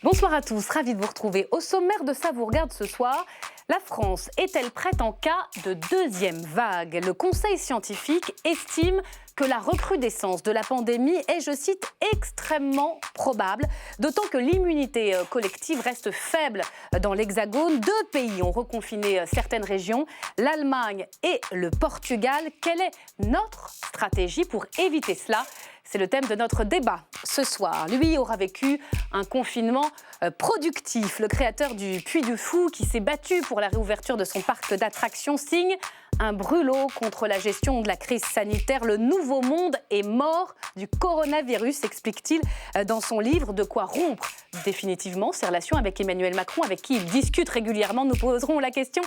Bonsoir à tous, ravi de vous retrouver. Au sommaire de Ça vous regarde ce soir, la France est-elle prête en cas de deuxième vague? Le Conseil scientifique estime que la recrudescence de la pandémie est, je cite, extrêmement probable, d'autant que l'immunité collective reste faible dans l'Hexagone. Deux pays ont reconfiné certaines régions, l'Allemagne et le Portugal. Quelle est notre stratégie pour éviter cela? C'est le thème de notre débat ce soir. Lui aura vécu un confinement productif. Le créateur du Puy du Fou, qui s'est battu pour la réouverture de son parc d'attractions, signe un brûlot contre la gestion de la crise sanitaire. Le nouveau monde est mort du coronavirus, explique-t-il dans son livre. De quoi rompre définitivement ses relations avec Emmanuel Macron, avec qui il discute régulièrement. Nous poserons la question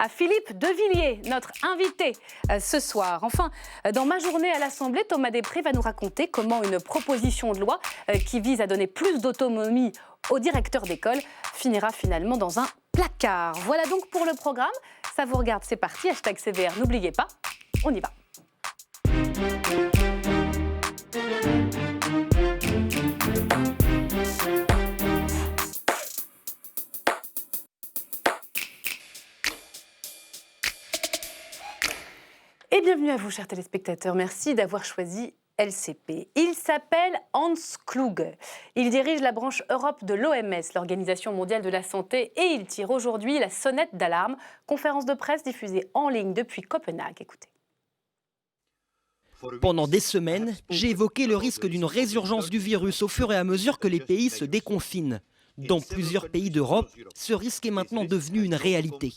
à Philippe Devilliers, notre invité ce soir. Enfin, dans Ma journée à l'Assemblée, Thomas Després va nous raconter comment une proposition de loi qui vise à donner plus d'autonomie aux directeurs d'école finira finalement dans un placard. Voilà donc pour le programme. Ça vous regarde, c'est parti. #CVR, n'oubliez pas, on y va. Et bienvenue à vous, chers téléspectateurs. Merci d'avoir choisi LCP. Il s'appelle Hans Kluge. Il dirige la branche Europe de l'OMS, l'Organisation mondiale de la santé, et il tire aujourd'hui la sonnette d'alarme. Conférence de presse diffusée en ligne depuis Copenhague. Écoutez. Pendant des semaines, j'ai évoqué le risque d'une résurgence du virus au fur et à mesure que les pays se déconfinent. Dans plusieurs pays d'Europe, ce risque est maintenant devenu une réalité.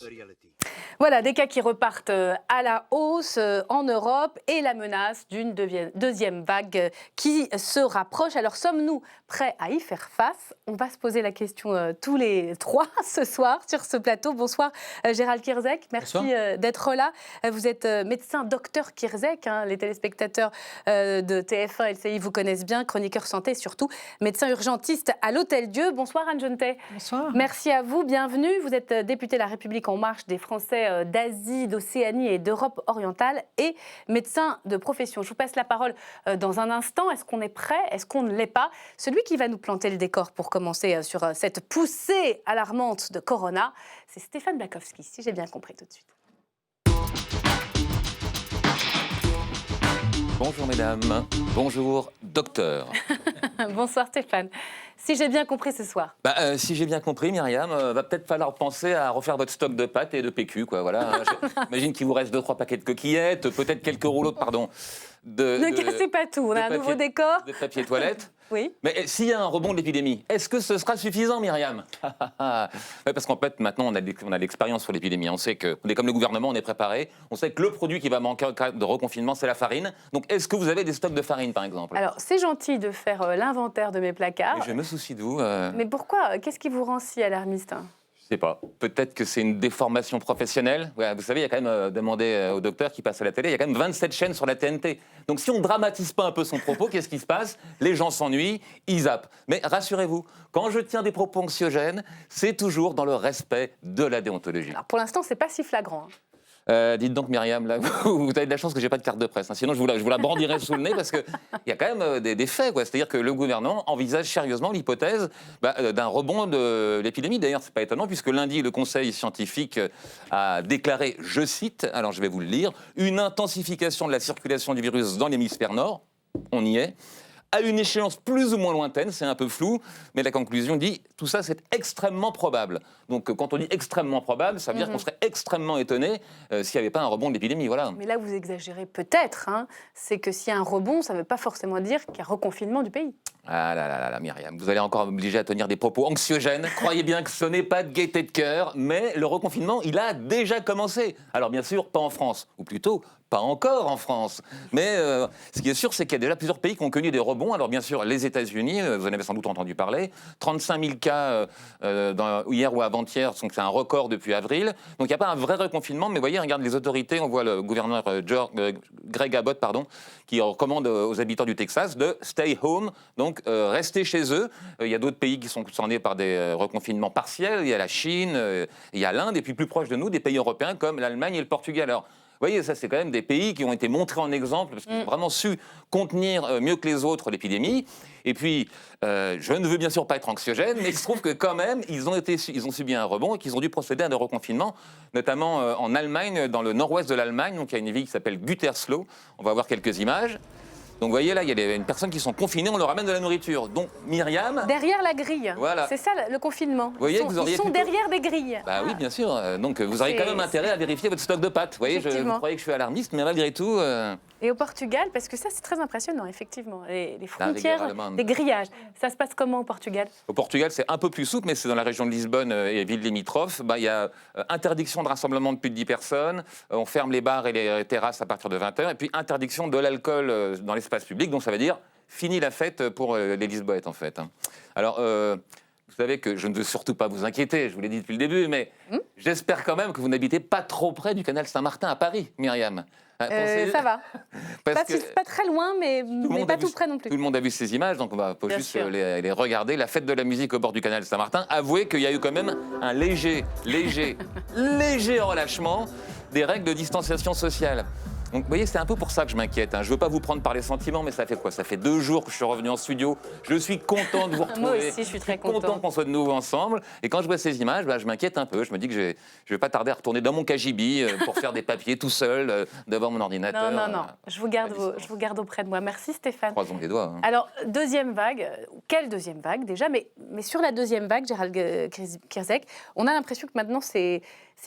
Voilà, des cas qui repartent à la hausse en Europe et la menace d'une deuxième vague qui se rapproche. Alors, sommes-nous prêts à y faire face? On va se poser la question tous les trois ce soir sur ce plateau. Bonsoir Gérald Kierzek, merci d'être là. Vous êtes médecin docteur Kierzek, les téléspectateurs de TF1 LCI vous connaissent bien, chroniqueur santé et surtout médecin urgentiste à l'Hôtel-Dieu. Bonsoir Anne Jeunetet. Bonsoir. Merci à vous, bienvenue. Vous êtes député La République En Marche des Français d'Asie, d'Océanie et d'Europe orientale et médecin de profession. Je vous passe la parole dans un instant. Est-ce qu'on est prêt? Est-ce qu'on ne l'est pas? Celui qui va nous planter le décor pour commencer sur cette poussée alarmante de Corona, c'est Stéphane Blakowski, si j'ai bien compris tout de suite. Bonjour mesdames, bonjour docteur. Bonsoir Stéphane. Si j'ai bien compris ce soir. Si j'ai bien compris, Myriam, va peut-être falloir penser à refaire votre stock de pâtes et de PQ, quoi. Voilà. J'imagine qu'il vous reste 2-3 paquets de coquillettes, peut-être quelques rouleaux, Ne cassez pas tout, on a un nouveau décor. De papier toilette. Oui. Mais s'il y a un rebond de l'épidémie, est-ce que ce sera suffisant, Myriam? Parce qu'en fait, maintenant, on a l'expérience sur l'épidémie. On sait qu'on est comme le gouvernement, on est préparé. On sait que le produit qui va manquer en cas de reconfinement, c'est la farine. Donc, est-ce que vous avez des stocks de farine, par exemple? Alors, c'est gentil de faire l'inventaire de mes placards. Mais je me soucie de vous. Mais pourquoi? Qu'est-ce qui vous rend si alarmiste? Je sais pas. Peut-être que c'est une déformation professionnelle. Ouais, vous savez, il y a quand même demandé au docteur qui passe à la télé, il y a quand même 27 chaînes sur la TNT. Donc si on ne dramatise pas un peu son propos, qu'est-ce qui se passe? Les gens s'ennuient, ils zappent. Mais rassurez-vous, quand je tiens des propos anxiogènes, c'est toujours dans le respect de la déontologie. Alors pour l'instant, c'est pas si flagrant. Dites donc Myriam, là, vous avez de la chance que j'ai pas de carte de presse, sinon je vous la brandirais sous le nez parce qu'il y a quand même des faits, quoi. C'est-à-dire que le gouvernement envisage sérieusement l'hypothèse d'un rebond de l'épidémie. D'ailleurs, c'est pas étonnant puisque lundi, le Conseil scientifique a déclaré, je cite, alors je vais vous le lire, une intensification de la circulation du virus dans l'hémisphère nord, on y est, à une échéance plus ou moins lointaine, c'est un peu flou, mais la conclusion dit tout ça c'est extrêmement probable. Donc quand on dit extrêmement probable, ça veut dire qu'on serait extrêmement étonné s'il n'y avait pas un rebond de l'épidémie. Voilà. Mais là vous exagérez peut-être, c'est que s'il y a un rebond, ça ne veut pas forcément dire qu'il y a reconfinement du pays. Ah là, Myriam, vous allez encore m'obliger à tenir des propos anxiogènes. Croyez bien que ce n'est pas de gaieté de cœur, mais le reconfinement, il a déjà commencé. Alors bien sûr, pas en France, ou plutôt pas encore en France. Mais ce qui est sûr, c'est qu'il y a déjà plusieurs pays qui ont connu des rebonds. Alors bien sûr, les États-Unis, vous en avez sans doute entendu parler, 35 000 cas hier ou avant-hier, donc c'est un record depuis avril. Donc il n'y a pas un vrai reconfinement, mais vous voyez, regarde les autorités, on voit le gouverneur Greg Abbott, qui recommande aux habitants du Texas de stay home, donc rester chez eux. Il y a d'autres pays qui sont concernés par des reconfinements partiels. Il y a la Chine, il y a l'Inde, et puis plus proche de nous, des pays européens comme l'Allemagne et le Portugal. Alors, voyez, ça, c'est quand même des pays qui ont été montrés en exemple, parce qu'ils ont vraiment su contenir mieux que les autres l'épidémie. Et puis, je ne veux bien sûr pas être anxiogène, mais il se trouve que quand même, ils ont subi un rebond et qu'ils ont dû procéder à des reconfinements, notamment en Allemagne, dans le nord-ouest de l'Allemagne. Donc, il y a une ville qui s'appelle Gütersloh. On va voir quelques images. Donc, vous voyez, là, il y a une personne qui sont confinées, on leur ramène de la nourriture. Donc, Myriam... Derrière la grille. Voilà. C'est ça, le confinement. Vous voyez, ils sont derrière des grilles. Bah oui, bien sûr. Donc, vous aurez quand même intérêt à vérifier votre stock de pâtes. Vous voyez, vous croyez que je suis alarmiste, mais malgré tout... Et au Portugal, parce que ça, c'est très impressionnant, effectivement. Les frontières, allemande. les grillages. Ça se passe comment au Portugal? Au Portugal, c'est un peu plus souple, mais c'est dans la région de Lisbonne et villes limitrophes. Il y a interdiction de rassemblement de plus de 10 personnes. On ferme les bars et les terrasses à partir de 20h. Et puis, interdiction de l'alcool dans l'espace public. Donc, ça veut dire fini la fête pour les Lisboètes, en fait. Alors... vous savez que je ne veux surtout pas vous inquiéter, je vous l'ai dit depuis le début, mais j'espère quand même que vous n'habitez pas trop près du canal Saint-Martin à Paris, Myriam. Ça va. Pas très loin, mais pas tout près non plus. Tout le monde a vu ces images, donc on va juste les regarder. La fête de la musique au bord du canal Saint-Martin. Avouez qu'il y a eu quand même un léger relâchement des règles de distanciation sociale. Donc, vous voyez, c'est un peu pour ça que je m'inquiète. Je ne veux pas vous prendre par les sentiments, mais ça fait quoi? Ça fait 2 jours que je suis revenu en studio. Je suis content de vous retrouver. Moi aussi, je suis très content qu'on soit de nouveau ensemble. Et quand je vois ces images, je m'inquiète un peu. Je me dis que je ne vais pas tarder à retourner dans mon KGB pour faire des papiers tout seul devant mon ordinateur. Non. Je vous garde auprès de moi. Merci Stéphane. Croisons les doigts. Alors, deuxième vague. Quelle deuxième vague déjà? Mais sur la deuxième vague, Gérald Kierzek, on a l'impression que maintenant c'est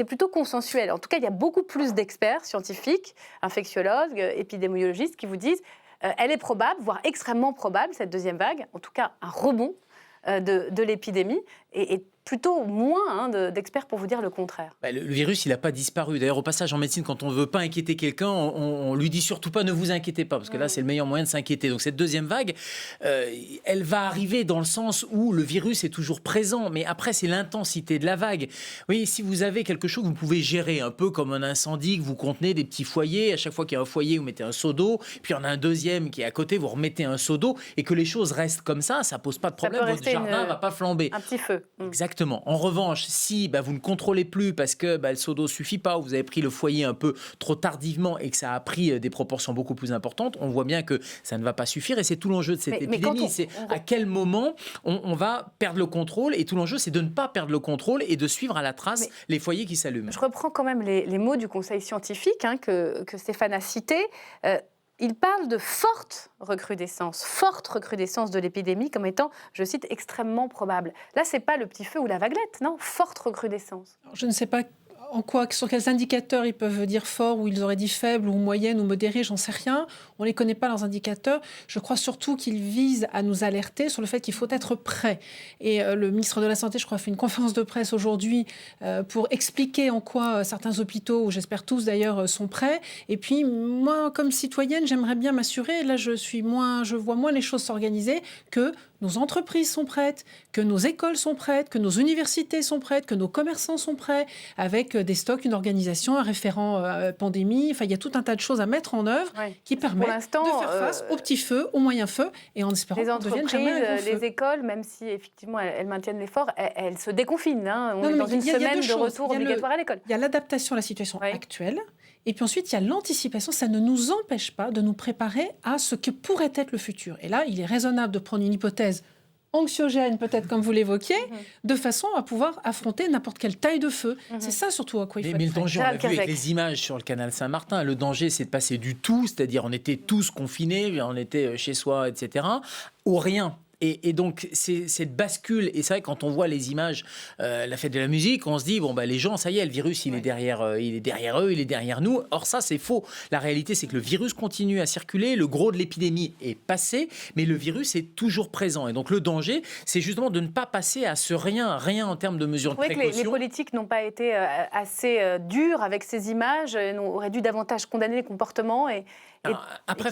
plutôt consensuel. En tout cas, il y a beaucoup plus d'experts scientifiques, infectiologues, épidémiologistes qui vous disent elle est probable, voire extrêmement probable, cette deuxième vague, en tout cas un rebond de l'épidémie, et plutôt moins d'experts pour vous dire le contraire. Le virus, il n'a pas disparu. D'ailleurs, au passage, en médecine, quand on ne veut pas inquiéter quelqu'un, on lui dit surtout pas ne vous inquiétez pas, parce que là, c'est le meilleur moyen de s'inquiéter. Donc cette deuxième vague, elle va arriver dans le sens où le virus est toujours présent, mais après, c'est l'intensité de la vague. Oui, si vous avez quelque chose que vous pouvez gérer, un peu comme un incendie, que vous contenez des petits foyers, à chaque fois qu'il y a un foyer, vous mettez un seau d'eau, puis il y en a un deuxième qui est à côté, vous remettez un seau d'eau, et que les choses restent comme ça pose pas de problème, votre jardin ne va pas flamber. Un petit feu. Exactement. En revanche, si vous ne contrôlez plus parce que le seau d'eau suffit pas, ou vous avez pris le foyer un peu trop tardivement et que ça a pris des proportions beaucoup plus importantes, on voit bien que ça ne va pas suffire, et c'est tout l'enjeu de cette épidémie. C'est à quel moment on va perdre le contrôle, et tout l'enjeu, c'est de ne pas perdre le contrôle et de suivre à la trace les foyers qui s'allument. Je reprends quand même les mots du conseil scientifique que Stéphane a cités. Il parle de forte recrudescence de l'épidémie comme étant, je cite, extrêmement probable. Là, c'est pas le petit feu ou la vaguelette, non, forte recrudescence. Je ne sais pas sur quels indicateurs ils peuvent dire fort, ou ils auraient dit faible, ou moyenne, ou modéré, j'en sais rien. On ne les connaît pas, leurs indicateurs. Je crois surtout qu'ils visent à nous alerter sur le fait qu'il faut être prêt. Et le ministre de la Santé, je crois, fait une conférence de presse aujourd'hui pour expliquer en quoi certains hôpitaux, où j'espère tous d'ailleurs, sont prêts. Et puis, moi, comme citoyenne, j'aimerais bien m'assurer, là je vois moins les choses s'organiser, que nos entreprises sont prêtes, que nos écoles sont prêtes, que nos universités sont prêtes, que nos commerçants sont prêts, avec des stocks, une organisation, un référent pandémie. Enfin, il y a tout un tas de choses à mettre en œuvre qui permettent de faire face au petit feu, au moyen feu, et en espérant qu'on devienne jamais un grand feu. Les écoles, même si effectivement elles maintiennent l'effort, elles se déconfinent. On est dans une semaine de retour obligatoire à l'école. Il y a l'adaptation à la situation actuelle. Et puis ensuite, il y a l'anticipation. Ça ne nous empêche pas de nous préparer à ce que pourrait être le futur. Et là, il est raisonnable de prendre une hypothèse anxiogène, peut-être comme vous l'évoquiez, de façon à pouvoir affronter n'importe quelle taille de feu. C'est ça surtout à quoi il faut être Mais le danger, on l'a vu avec Kierzek. les images sur le canal Saint-Martin. Le danger, c'est de passer du tout, c'est-à-dire on était tous confinés, on était chez soi, etc., au rien. Et donc, c'est cette bascule. Et c'est vrai, quand on voit les images, la fête de la musique, on se dit, les gens, ça y est, le virus, il est derrière eux, il est derrière nous. Or, ça, c'est faux. La réalité, c'est que le virus continue à circuler. Le gros de l'épidémie est passé, mais le virus est toujours présent. Et donc, le danger, c'est justement de ne pas passer à ce rien en termes de mesures de précaution. Que les politiques n'ont pas été assez durs avec ces images, auraient dû davantage condamner les comportements. Après,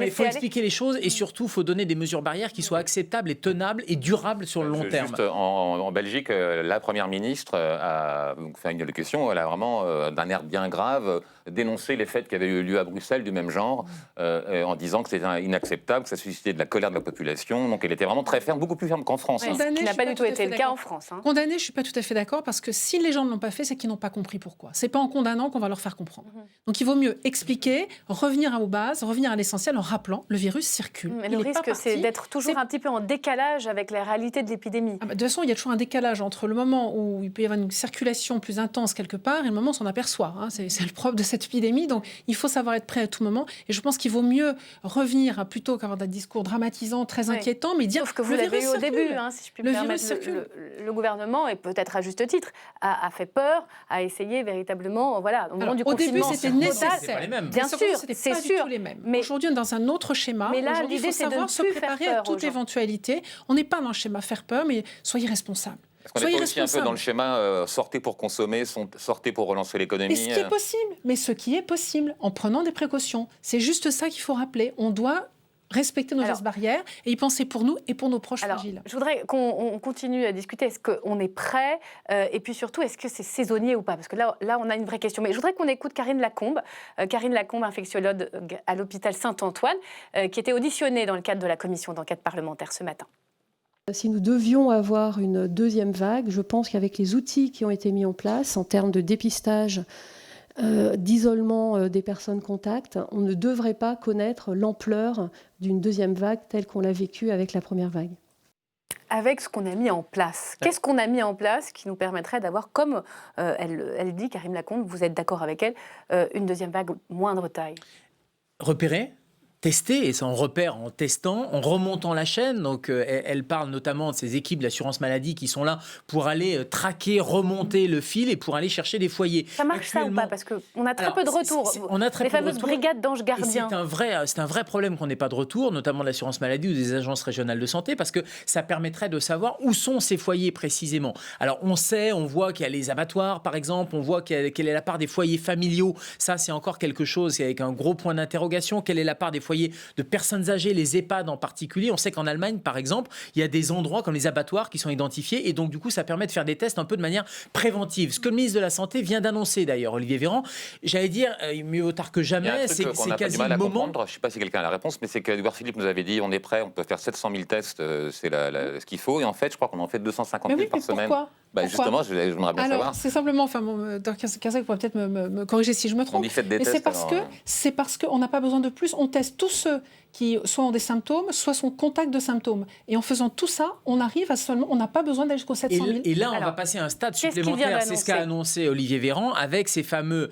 il faut expliquer les choses, et surtout, il faut donner des mesures barrières qui soient acceptables et tenables et durables sur le long terme. Juste en Belgique, la Première ministre a fait une allocution, elle a vraiment, d'un air bien grave, dénoncé les faits qui avaient eu lieu à Bruxelles du même genre, en disant que c'était inacceptable, que ça suscitait de la colère de la population. Donc elle était vraiment très ferme, beaucoup plus ferme qu'en France. Ce qui n'a pas du tout été le cas en France. Condamner, je ne suis pas tout à fait d'accord, parce que si les gens ne l'ont pas fait, c'est qu'ils n'ont pas compris pourquoi. Ce n'est pas en condamnant qu'on va leur faire comprendre. Donc il vaut mieux expliquer, revenir aux bases, revenir à l'essentiel en rappelant le virus circule. Mais le risque, c'est d'être toujours un petit peu en décalage avec la réalité de l'épidémie. De toute façon, il y a toujours un décalage entre le moment où il peut y avoir une circulation plus intense quelque part et le moment où on s'en aperçoit. C'est le propre de cette épidémie. Donc il faut savoir être prêt à tout moment. Et je pense qu'il vaut mieux revenir, plutôt qu'avoir des discours dramatisants, très inquiétants, mais dire sauf que vous l'avez eu au début, si je puis me permettre. Le gouvernement, et peut-être à juste titre, a fait peur, a essayé véritablement, voilà, au moment du confinement. Au début, c'était nécessaire. Bien sûr, c'est sûr. Mais aujourd'hui, on est dans un autre schéma. Mais là, aujourd'hui, il faut savoir se préparer à toute éventualité. On n'est pas dans le schéma faire peur, mais soyez responsables. Parce qu'on est aussi un peu dans le schéma sortez pour consommer, sortez pour relancer l'économie. Et ce qui est possible, mais ce qui est possible, en prenant des précautions. C'est juste ça qu'il faut rappeler. On doit respecter nos gestes barrières et y penser pour nous et pour nos proches fragiles. Je voudrais qu'on continue à discuter. Est-ce qu'on est prêt et puis surtout, est-ce que c'est saisonnier ou pas? Parce que là, on a une vraie question. Mais je voudrais qu'on écoute Karine Lacombe. Karine Lacombe, infectiologue à l'hôpital Saint-Antoine, qui était auditionnée dans le cadre de la commission d'enquête parlementaire ce matin. Si nous devions avoir une deuxième vague, je pense qu'avec les outils qui ont été mis en place en termes de dépistage, d'isolement des personnes contacts, on ne devrait pas connaître l'ampleur d'une deuxième vague telle qu'on l'a vécue avec la première vague. Avec ce qu'on a mis en place, qu'est-ce qu'on a mis en place qui nous permettrait d'avoir, comme elle dit, Karine Lacombe, vous êtes d'accord avec elle, une deuxième vague moindre taille? Repérer, tester, et ça on repère en testant, en remontant la chaîne. Donc elle parle notamment de ces équipes d'assurance maladie qui sont là pour aller traquer, remonter le fil et pour aller chercher des foyers. Ça marche ça ou pas? Parce qu'on a très peu de retours. On a très les peu de fameuses retours. brigades d'anges gardiens. C'est un vrai problème qu'on n'ait pas de retour, notamment de l'assurance maladie ou des agences régionales de santé, parce que ça permettrait de savoir où sont ces foyers précisément. Alors on sait, on voit qu'il y a les abattoirs par exemple, on voit quelle est la part des foyers familiaux. Ça c'est encore quelque chose avec un gros point d'interrogation. Quelle est la part des foyers de personnes âgées, les EHPAD en particulier? On sait qu'en Allemagne, par exemple, il y a des endroits comme les abattoirs qui sont identifiés et donc du coup, ça permet de faire des tests un peu de manière préventive. Ce que le ministre de la Santé vient d'annoncer d'ailleurs, Olivier Véran, j'allais dire, mieux vaut tard que jamais, c'est quasi le moment. Je ne sais pas si quelqu'un a la réponse, mais c'est qu'Edouard Philippe nous avait dit on est prêt, on peut faire 700 000 tests, c'est ce qu'il faut. Et en fait, je crois qu'on en fait 250 000 par semaine. Pourquoi? Justement, j'aimerais bien savoir. C'est simplement, Dr Kazak pourrait peut-être me corriger si je me trompe. Mais c'est parce qu'on n'a pas besoin de plus. On teste tous ceux qui soit ont des symptômes, soit sont contact de symptômes. Et en faisant tout ça, on arrive à seulement, on n'a pas besoin d'aller jusqu'aux 700 000. Et là, on va passer à un stade supplémentaire. C'est ce qu'a annoncé Olivier Véran avec ces fameux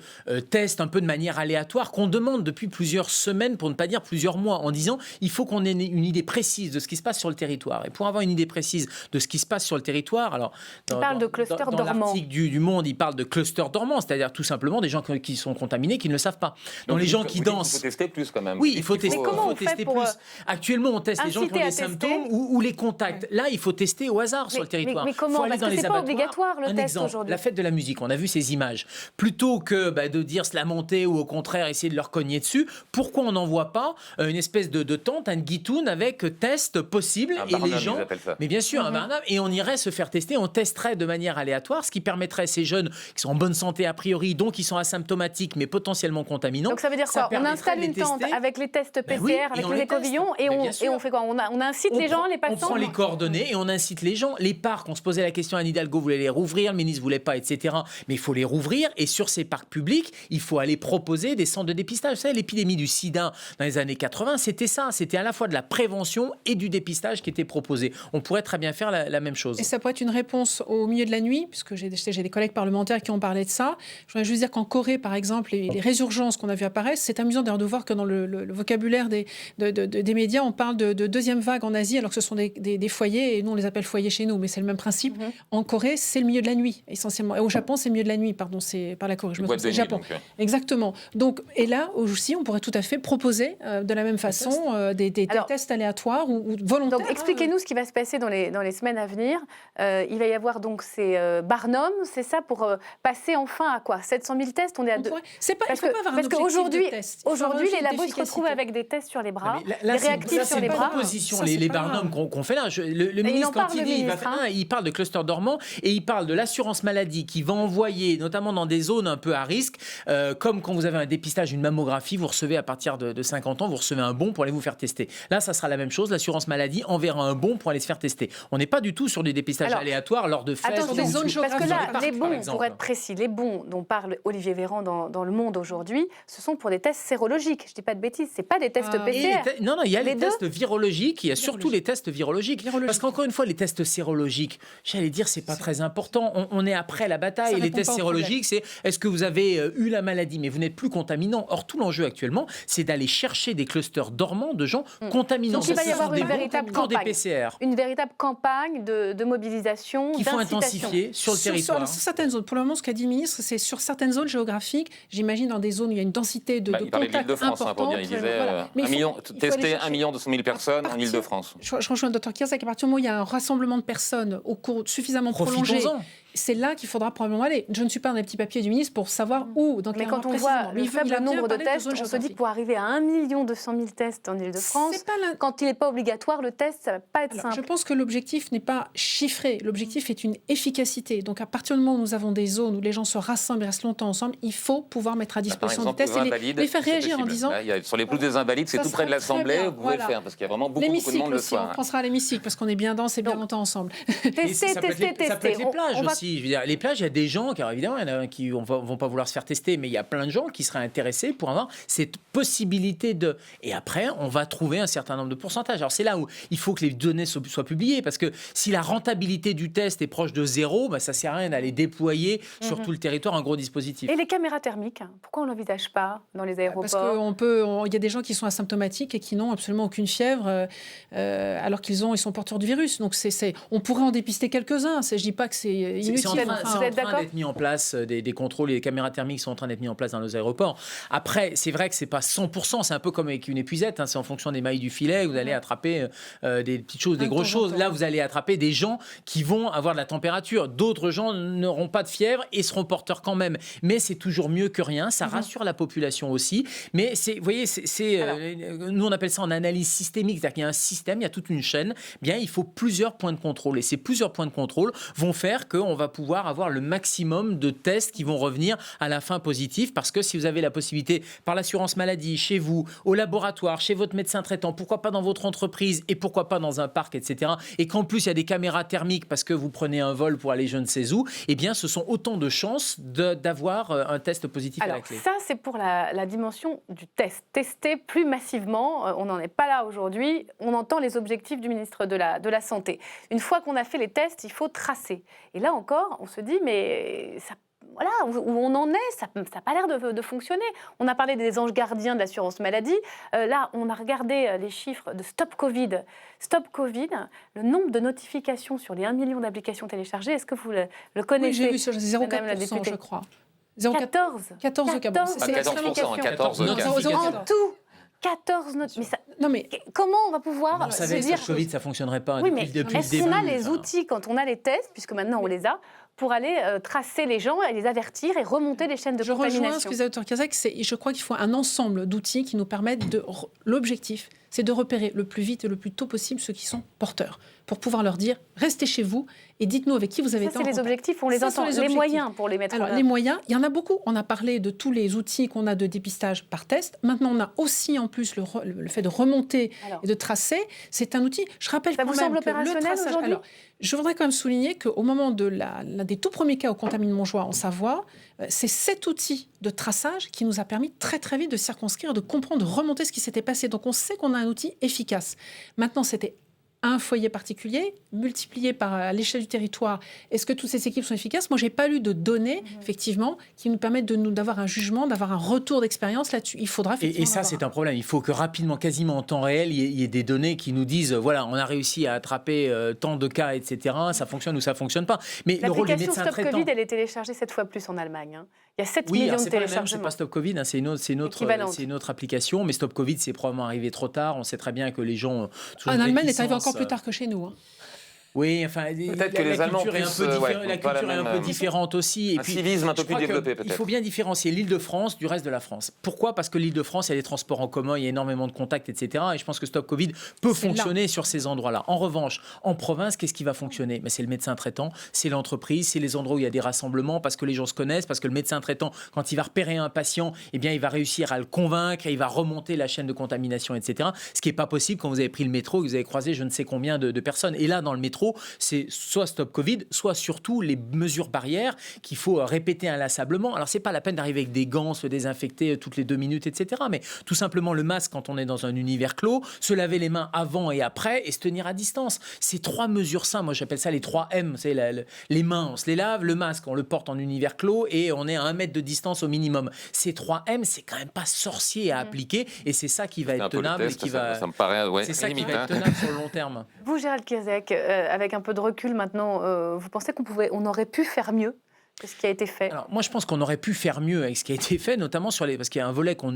tests un peu de manière aléatoire qu'on demande depuis plusieurs semaines, pour ne pas dire plusieurs mois, en disant il faut qu'on ait une idée précise de ce qui se passe sur le territoire. Et pour avoir une idée précise de ce qui se passe sur le territoire, alors il parle de cluster dormant. Dans l'article du Monde, il parle de cluster dormant, c'est-à-dire tout simplement des gens qui sont contaminés, qui ne le savent pas. Donc les gens qui dansent. Il faut tester plus quand même. Oui, il faut tester. Mais comment on fait pour Actuellement, on teste les gens qui ont des symptômes ou les contacts. Là, il faut tester au hasard sur le territoire. Mais comment? Parce que c'est pas obligatoire le test aujourd'hui. La fête de la musique, on a vu ces images. Plutôt que de dire se lamenter ou au contraire essayer de leur cogner dessus, pourquoi on n'envoie pas une espèce de tente, un guitoun avec test possible et les gens. Mais bien sûr, un barnum, et on irait se faire tester, on testerait de manière aléatoire, ce qui permettrait ces jeunes qui sont en bonne santé a priori, donc qui sont asymptomatiques mais potentiellement contaminants. Donc ça veut dire quoi? On installe une tente avec les tests PCR, avec les écouvillons et on fait quoi? On incite les gens, les passants? On prend les coordonnées et on incite les gens. Les parcs, on se posait la question, Anne Hidalgo voulait les rouvrir, le ministre ne voulait pas, etc. Mais il faut les rouvrir et sur ces parcs publics, il faut aller proposer des centres de dépistage. Vous savez, l'épidémie du sida dans les années 80, c'était ça. C'était à la fois de la prévention et du dépistage qui était proposé. On pourrait très bien faire la même chose. Et ça pourrait être une réponse au milieu de la nuit, puisque j'ai des collègues parlementaires qui ont parlé de ça. Je voudrais juste dire qu'en Corée, par exemple, les résurgences qu'on a vu apparaître, c'est amusant d'ailleurs de voir que dans le vocabulaire des médias, on parle de deuxième vague en Asie, alors que ce sont des foyers, et nous on les appelle foyers chez nous, mais c'est le même principe. En Corée, c'est le milieu de la nuit, essentiellement. Et au Japon, c'est le milieu de la nuit, pardon, c'est par la Corée, je me trompe, c'est le Japon. Exactement. Donc, et là aussi, on pourrait tout à fait proposer de la même façon des tests aléatoires ou volontaires. Donc, expliquez-nous ce qui va se passer dans les semaines à venir. Il va y avoir donc ces Barnum, c'est ça, pour passer enfin à quoi? 700 000 tests? On est à deux. C'est pas, parce qu'aujourd'hui, les labos se retrouvent avec des tests sur les bras, Mais là, les réactifs sur les bras. Proposition, Ça, les c'est pas Barnum grave. qu'on fait là. Le il ministre, en quand parle, il le dit, ministre, hein. il parle de cluster dormant et il parle de l'assurance maladie qui va envoyer, notamment dans des zones un peu à risque, comme quand vous avez un dépistage, une mammographie, vous recevez à partir de 50 ans, vous recevez un bon pour aller vous faire tester. Là, ça sera la même chose. L'assurance maladie enverra un bon pour aller se faire tester. On n'est pas du tout sur des dépistages Alors, aléatoires lors de fêtes. Attention, des zones parce que là, géographiques, les par bons, exemple. pour être précis, les bons dont parle Olivier Véran dans Le Monde aujourd'hui, ce sont pour des tests sérologiques. Je ne dis pas de bêtises, ce n'est pas des tests Ah, PCR. Non, il y a Les les deux tests virologiques, il y a surtout les tests virologiques. Parce qu'encore une fois, les tests sérologiques, j'allais dire, c'est pas très important. On est après la bataille. Ça Et les répond tests pas au sérologiques, c'est est-ce que vous avez eu la maladie, mais vous n'êtes plus contaminant. Or, tout l'enjeu actuellement, c'est d'aller chercher des clusters dormants de gens contaminants. Donc, il va y Ce sont avoir des une bons véritable pour des campagne. PCR Une véritable campagne de mobilisation, qu'il faut d'incitation. intensifier sur le territoire. Sur certaines zones. Pour le moment, ce qu'a dit le ministre, c'est sur certaines zones géographiques. J'imagine dans des zones où il y a une densité de Il parlait de contacts l'Île-de-France, pour importante. dire. Il disait Voilà. Mais il faut aller tester chercher. 1 200 000 personnes en partir- Île-de-France. Je rejoins le Dr Kierzek, à partir du moment où il y a un rassemblement de personnes au cours suffisamment prolongé, Profitons-en. c'est là qu'il faudra probablement aller. Je ne suis pas dans les petits papiers du ministre pour savoir où, dans Mais quel quand endroit on voit précisément. Mais le il faible a bien nombre de parlé tests, zones on se dit géographiques. que pour arriver à 1 200 000 tests en Ile-de-France, C'est pas la- quand il n'est pas obligatoire, le test, ça ne va pas être Alors, simple. je pense que l'objectif n'est pas chiffré. L'objectif est une efficacité. Donc, à partir du moment où nous avons des zones où les gens se rassemblent et restent longtemps ensemble, il faut pouvoir mettre à Par disposition exemple, des tests aux et Invalides, les faire c'est réagir en possible. disant. Là, sur les pelouses des Invalides, c'est Ça tout près de serait très l'Assemblée, bien, vous pouvez voilà. le faire, parce qu'il y a vraiment beaucoup de L'hémicycle monde le aussi, on soir. pensera à l'hémicycle parce qu'on est bien dense et bien Donc, longtemps ensemble. Et Tester, ça peut être tester, les- ça peut être tester. les plages On va- aussi. Je veux dire, les plages, il y a des gens, car évidemment, il y en a qui vont pas vouloir se faire tester, mais il y a plein de gens qui seraient intéressés pour avoir cette possibilité de. Et après, on va trouver un certain nombre de pourcentages. Alors c'est là où il faut que les données soient publiées, parce que si la rentabilité du test est proche de zéro, bah, ça sert à rien d'aller déployer sur tout le territoire un gros dispositif. Et les caméras thermiques, pourquoi on ne l'envisage pas dans les aéroports? Parce qu'il y a des gens qui sont asymptomatiques et qui n'ont absolument aucune fièvre, alors qu'ils sont porteurs du virus. Donc on pourrait en dépister quelques-uns. Je ne dis pas que c'est inutile. C'est en train, Vous c'est en êtes train d'accord d'être mis en place, des contrôles, et les caméras thermiques sont en train d'être mis en place dans nos aéroports. Après, c'est vrai que c'est pas 100%, c'est un peu comme avec une épuisette, c'est en fonction des mailles du filet, vous allez attraper des petites choses, des grosses choses. Là, vous allez attraper des gens qui vont avoir de la température. D'autres gens n'auront pas de fièvre et seront porteurs quand même. Mais c'est toujours mieux que rien, ça rassure la population aussi. Mais vous voyez, nous on appelle ça en analyse systémique, c'est-à-dire qu'il y a un système, il y a toute une chaîne. Bien, il faut plusieurs points de contrôle, et ces plusieurs points de contrôle vont faire qu'on va pouvoir avoir le maximum de tests qui vont revenir à la fin positifs, parce que si vous avez la possibilité par l'assurance maladie, chez vous, au laboratoire, chez votre médecin traitant, pourquoi pas dans votre entreprise et pourquoi pas dans un parc, etc. Et qu'en plus il y a des caméras thermiques parce que vous prenez un vol pour aller je ne sais où, eh bien ce sont autant de chances d'avoir un test positif à la Alors clé. ça, c'est pour la dimension du test. Tester plus massivement, on n'en est pas là aujourd'hui. On entend les objectifs du ministre de la Santé. Une fois qu'on a fait les tests, il faut tracer. Et là encore, on se dit, mais ça, voilà, où on en est, ça n'a pas l'air de fonctionner. On a parlé des anges gardiens de l'assurance maladie. Là, on a regardé les chiffres de Stop Covid. Stop Covid, le nombre de notifications sur les 1 million d'applications téléchargées, est-ce que vous le Oui, connaissez? j'ai vu sur Madame la 0,4%, députée. je crois. 14 14 cas. Bon, c'est 14%, 14 Non, cas. En tout 14 notes. Mais Non, mais comment on va pouvoir On savait que se dire... sur le Covid, ça ne fonctionnerait pas Oui, mais depuis le est-ce début. qu'on a les Enfin, outils, quand on a les tests, puisque maintenant on les a, pour aller tracer les gens et les avertir et remonter les chaînes de je rejoins ce contamination? que disait Dr Kierzek, je crois qu'il faut un ensemble d'outils qui nous permettent de... L'objectif, c'est de repérer le plus vite et le plus tôt possible ceux qui sont porteurs, pour pouvoir leur dire, restez chez vous et dites-nous avec qui vous avez Ça, été en c'est les contact. objectifs, on les Ça sont entend. les Les objectifs. moyens pour les mettre en Alors, œuvre. les moyens, il y en a beaucoup. On a parlé de tous les outils qu'on a de dépistage par test. Maintenant, on a aussi en plus le fait de remonter Alors. et de tracer. C'est un outil. Je rappelle Ça quand vous même semble que le opérationnel traçage... aujourd'hui ? Alors, je voudrais quand même souligner qu'au moment de l'un des tout premiers cas au Contamine-Montjoie en Savoie, c'est cet outil de traçage qui nous a permis très très vite de circonscrire, de comprendre, de remonter ce qui s'était passé. Donc on sait qu'on a un outil efficace. Maintenant, c'était un foyer particulier, multiplié par à l'échelle du territoire. Est-ce que toutes ces équipes sont efficaces? Moi, je n'ai pas lu de données, effectivement, qui nous permettent d'avoir un jugement, d'avoir un retour d'expérience là-dessus. Il faudra effectivement... Et ça, c'est un problème. Il faut que rapidement, quasiment en temps réel, il y ait des données qui nous disent, voilà, on a réussi à attraper tant de cas, etc. Ça fonctionne ou ça ne fonctionne pas. Mais le rôle des L'application médecins Stop traitants... Covid, elle est téléchargée 7 fois plus en Allemagne. Hein. Il y a 7 Oui, millions alors de c'est pas la même, c'est téléchargements. pas Stop Covid, hein, c'est une autre application, mais Stop Covid, c'est probablement arrivé trop tard. On sait très bien que les gens... En Allemagne, elle est arrivée encore plus tard que chez nous. Hein. Oui, enfin, peut-être que les Allemands la culture est un peu différente aussi. Et un civisme un peu plus développé, peut-être. Il faut bien différencier l'Île-de-France du reste de la France. Pourquoi ? Parce que l'Île-de-France, il y a des transports en commun, il y a énormément de contacts, etc. Et je pense que Stop Covid peut fonctionner sur ces endroits-là. En revanche, en province, qu'est-ce qui va fonctionner ? C'est le médecin traitant, c'est l'entreprise, c'est les endroits où il y a des rassemblements, parce que les gens se connaissent, parce que le médecin traitant, quand il va repérer un patient, eh bien, il va réussir à le convaincre, et il va remonter la chaîne de contamination, etc. Ce qui n'est pas possible quand vous avez pris le métro et que vous avez croisé je ne sais combien de personnes. Et là, dans le métro, c'est soit Stop Covid, soit surtout les mesures barrières qu'il faut répéter inlassablement. Alors, c'est pas la peine d'arriver avec des gants, se désinfecter toutes les 2 minutes, etc. Mais tout simplement le masque quand on est dans un univers clos, se laver les mains avant et après et se tenir à distance. Ces 3 mesures simples, moi j'appelle ça les 3 M. C'est les mains, on se les lave, le masque, on le porte en univers clos et on est à 1 mètre de distance au minimum. Ces 3 M, c'est quand même pas sorcier à appliquer et c'est ça qui va être tenable et qui va... Ça me paraît, c'est ça qui va être tenable sur le long terme. Vous, Gérald Kierzek, avec un peu de recul maintenant, vous pensez qu'on aurait pu faire mieux que ce qui a été fait? Alors, moi, je pense qu'on aurait pu faire mieux avec ce qui a été fait, notamment parce qu'il y a un volet qu'on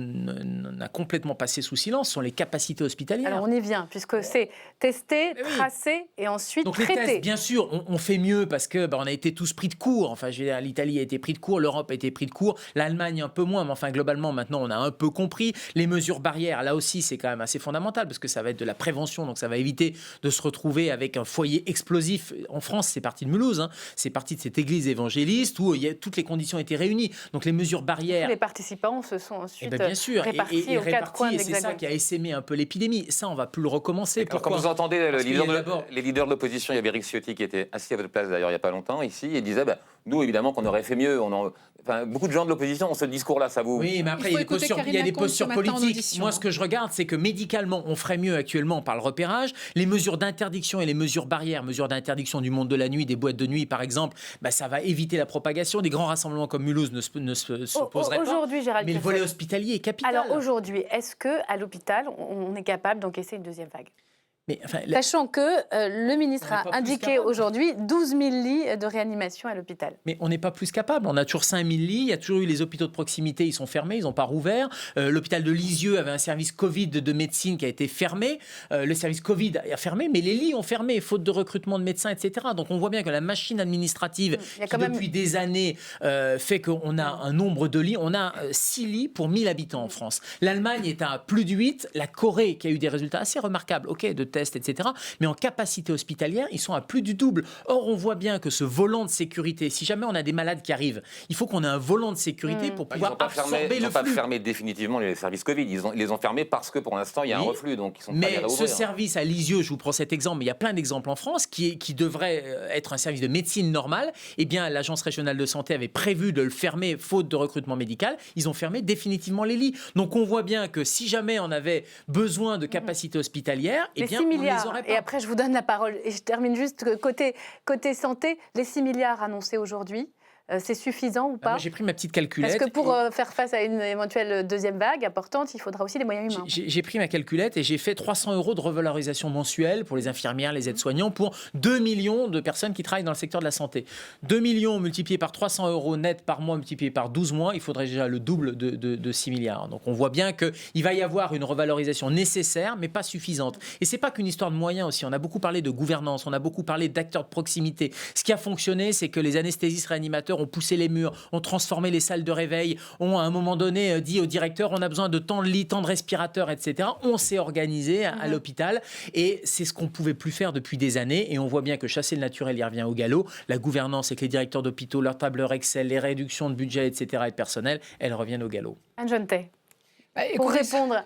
a complètement passé sous silence, ce sont les capacités hospitalières. Alors, on y vient, puisque c'est tester, tracer et ensuite donc, traiter. Les tests, bien sûr, on fait mieux parce que on a été tous pris de court. Enfin, je veux dire, l'Italie a été pris de court, l'Europe a été pris de court, l'Allemagne un peu moins, mais enfin, globalement, maintenant, on a un peu compris. Les mesures barrières, là aussi, c'est quand même assez fondamental parce que ça va être de la prévention, donc ça va éviter de se retrouver avec un foyer explosif. En France, c'est parti de Mulhouse, c'est parti de cette église évangéliste où toutes les conditions étaient réunies. Donc les mesures barrières... Les participants se sont ensuite bien sûr, répartis aux 4 coins de l'Hexagone. C'est ça qui a essaimé un peu l'épidémie. Ça, on ne va plus le recommencer. Quand vous entendez les leaders de l'opposition, il y avait Eric Ciotti qui était assis à votre place d'ailleurs il n'y a pas longtemps ici et disait nous évidemment qu'on aurait fait mieux. Beaucoup de gens de l'opposition ont ce discours-là, ça vous... Oui, mais après, il y a des postures politiques. Moi, ce que je regarde, c'est que médicalement, on ferait mieux actuellement par le repérage. Les mesures d'interdiction et les mesures barrières, mesures d'interdiction du monde de la nuit, des boîtes de nuit, par exemple, ça va éviter la propagation. Des grands rassemblements comme Mulhouse ne s'opposeraient pas. Aujourd'hui, Gérald, mais le volet hospitalier est capital. Alors aujourd'hui, est-ce qu'à l'hôpital, on est capable d'encaisser une deuxième vague ? Enfin, sachant que le ministre a indiqué aujourd'hui 12 000 lits de réanimation à l'hôpital. Mais on n'est pas plus capable. On a toujours 5 000 lits. Il y a toujours eu les hôpitaux de proximité. Ils sont fermés. Ils n'ont pas rouvert. L'hôpital de Lisieux avait un service Covid de médecine qui a été fermé. Le service Covid a fermé, mais les lits ont fermé, faute de recrutement de médecins, etc. Donc on voit bien que la machine administrative, qui depuis des années fait qu'on a un nombre de lits. On a 6 lits pour 1000 habitants en France. L'Allemagne est à plus de 8. La Corée, qui a eu des résultats assez remarquables, de tests, etc. Mais en capacité hospitalière, ils sont à plus du double. Or, on voit bien que ce volant de sécurité, si jamais on a des malades qui arrivent, il faut qu'on ait un volant de sécurité pour pouvoir absorber le flux. Ils n'ont pas fermé définitivement les services Covid. Ils les ont fermés parce que pour l'instant, il y a un reflux. Donc ils sont mais ce service à Lisieux, je vous prends cet exemple, mais il y a plein d'exemples en France qui devrait être un service de médecine normale. Eh bien, l'Agence régionale de santé avait prévu de le fermer faute de recrutement médical. Ils ont fermé définitivement les lits. Donc on voit bien que si jamais on avait besoin de capacité hospitalière, eh bien, 6 milliards. Les aurait pas. Et après, je vous donne la parole. Et je termine juste côté santé. Les 6 milliards annoncés aujourd'hui, c'est suffisant ou pas? Moi, j'ai pris ma petite calculette. Parce que pour faire face à une éventuelle deuxième vague importante, il faudra aussi des moyens humains. J'ai pris ma calculette et j'ai fait 300 € de revalorisation mensuelle pour les infirmières, les aides-soignants, pour 2 millions de personnes qui travaillent dans le secteur de la santé. 2 millions multipliés par 300 € net par mois, multipliés par 12 mois, il faudrait déjà le double de 6 milliards. Donc on voit bien qu'il va y avoir une revalorisation nécessaire, mais pas suffisante. Et c'est pas qu'une histoire de moyens aussi. On a beaucoup parlé de gouvernance, on a beaucoup parlé d'acteurs de proximité. Ce qui a fonctionné, c'est que les anesthésistes réanimateurs ont poussé les murs, ont transformé les salles de réveil, ont à un moment donné dit au directeur on a besoin de tant de lits, tant de respirateurs, etc. On s'est organisé à l'hôpital et c'est ce qu'on ne pouvait plus faire depuis des années et on voit bien que chasser le naturel y revient au galop. La gouvernance avec les directeurs d'hôpitaux, leur tableur Excel, les réductions de budget, etc. et de personnel, elles reviennent au galop. Anne Jeunetet. Pour répondre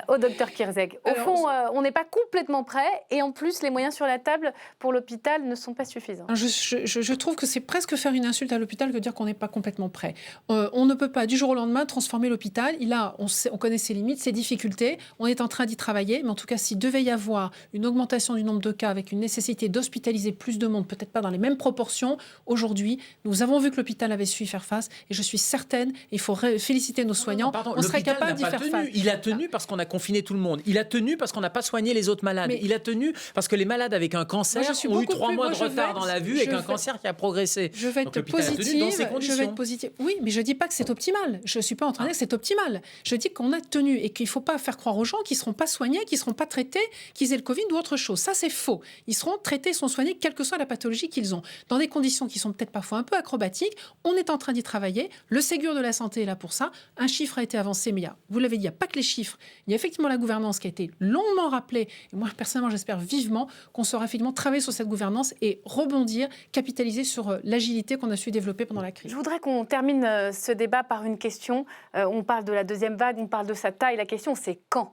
au docteur Kierzek. Au fond, on n'est pas complètement prêt et en plus, les moyens sur la table pour l'hôpital ne sont pas suffisants. Je trouve que c'est presque faire une insulte à l'hôpital que de dire qu'on n'est pas complètement prêt. On ne peut pas du jour au lendemain transformer l'hôpital. On connaît ses limites, ses difficultés. On est en train d'y travailler. Mais en tout cas, s'il devait y avoir une augmentation du nombre de cas avec une nécessité d'hospitaliser plus de monde, peut-être pas dans les mêmes proportions, aujourd'hui, nous avons vu que l'hôpital avait su y faire face et je suis certaine, il faut féliciter nos soignants, on serait capable d'y pas faire tenu. face. Il a tenu parce qu'on a confiné tout le monde. Il a tenu parce qu'on n'a pas soigné les autres malades. Mais- Il a tenu parce que les malades avec un cancer Moi, je suis ont eu beaucoup 3 plus- mois moi, de je retard vais- dans la vue je avec un vais- cancer qui a progressé. Je vais Donc, être l'hôpital a tenu dans positive. ces Je conditions. vais être positive. Oui, mais je dis pas que c'est optimal. Je suis pas en train de dire que c'est optimal. Je dis qu'on a tenu et qu'il faut pas faire croire aux gens qu'ils seront pas soignés, qu'ils seront pas traités, qu'ils aient le Covid ou autre chose. Ça, c'est faux. Ils seront traités, sont soignés, quelle que soit la pathologie qu'ils ont. Dans des conditions qui sont peut-être parfois un peu acrobatiques, on est en train d'y travailler. Le Ségur de la santé est là pour ça. Un chiffre a été avancé, mais vous l'avez dit, il n'y a pas que les chiffres. Il y a effectivement la gouvernance qui a été longuement rappelée. Et moi, personnellement, j'espère vivement qu'on saura effectivement travailler sur cette gouvernance et rebondir, capitaliser sur l'agilité qu'on a su développer pendant la crise. Je voudrais qu'on termine ce débat par une question. On parle de la deuxième vague, on parle de sa taille. La question, c'est quand ?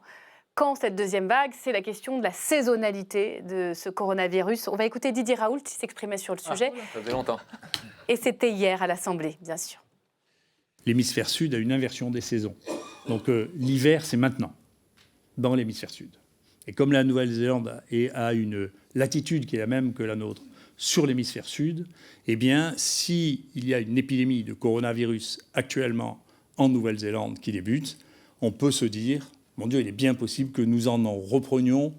Quand cette deuxième vague? C'est la question de la saisonnalité de ce coronavirus. On va écouter Didier Raoult qui s'exprimait sur le sujet. Ça faisait longtemps. Et c'était hier à l'Assemblée, bien sûr. L'hémisphère sud a une inversion des saisons. Donc l'hiver, c'est maintenant, dans l'hémisphère sud. Et comme la Nouvelle-Zélande a une latitude qui est la même que la nôtre sur l'hémisphère sud, eh bien, s'il y a une épidémie de coronavirus actuellement en Nouvelle-Zélande qui débute, on peut se dire, mon Dieu, il est bien possible que nous en reprenions